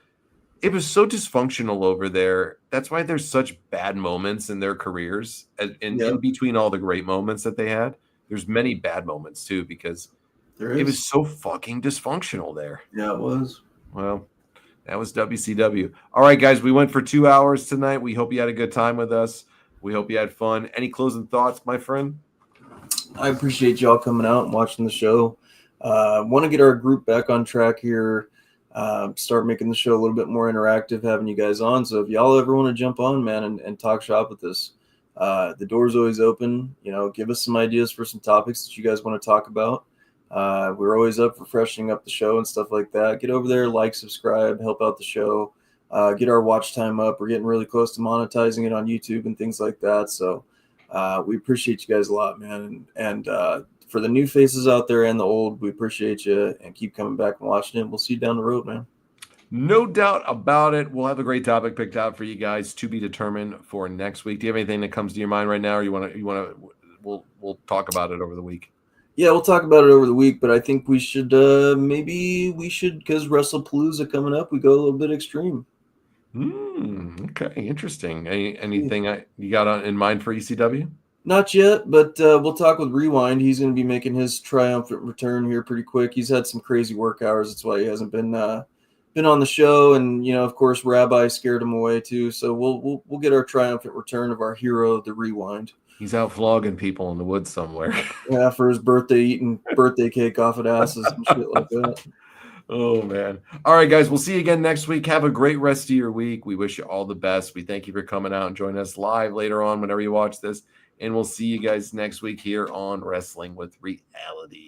It was so dysfunctional over there. That's why there's such bad moments in their careers. In between all the great moments that they had, there's many bad moments too, because it was so fucking dysfunctional there. Yeah, it was. Well, that was WCW. All right, guys, we went for 2 hours tonight. We hope you had a good time with us. We hope you had fun. Any closing thoughts, my friend? I appreciate y'all coming out and watching the show. Want to get our group back on track here. Start making the show a little bit more interactive, having you guys on. So if y'all ever want to jump on, man, and talk shop with us, the door's always open. Give us some ideas for some topics that you guys want to talk about. We're always up for freshening up the show and stuff like that. Get over there, like, subscribe, help out the show. get our watch time up. We're getting really close to monetizing it on YouTube and things like that. So we appreciate you guys a lot, man. And for the new faces out there and the old, we appreciate you and keep coming back and watching it. We'll see you down the road, man. No doubt about it. We'll have a great topic picked out for you guys to be determined for next week. Do you have anything that comes to your mind right now, or you want to? We'll talk about it over the week. Yeah, we'll talk about it over the week, but I think we should because WrestlePalooza coming up, we go a little bit extreme. Okay, interesting. Anything you got in mind for ECW? Not yet, but we'll talk with Rewind. He's going to be making his triumphant return here pretty quick. He's had some crazy work hours. That's why he hasn't been on the show, and of course, Rabbi scared him away too. So we'll get our triumphant return of our hero, the Rewind. He's out flogging people in the woods somewhere. Yeah, for his birthday, eating birthday cake off of asses and shit like that. Oh, man. All right, guys, we'll see you again next week. Have a great rest of your week. We wish you all the best. We thank you for coming out and joining us live later on whenever you watch this. And we'll see you guys next week here on Wrestling with Reality.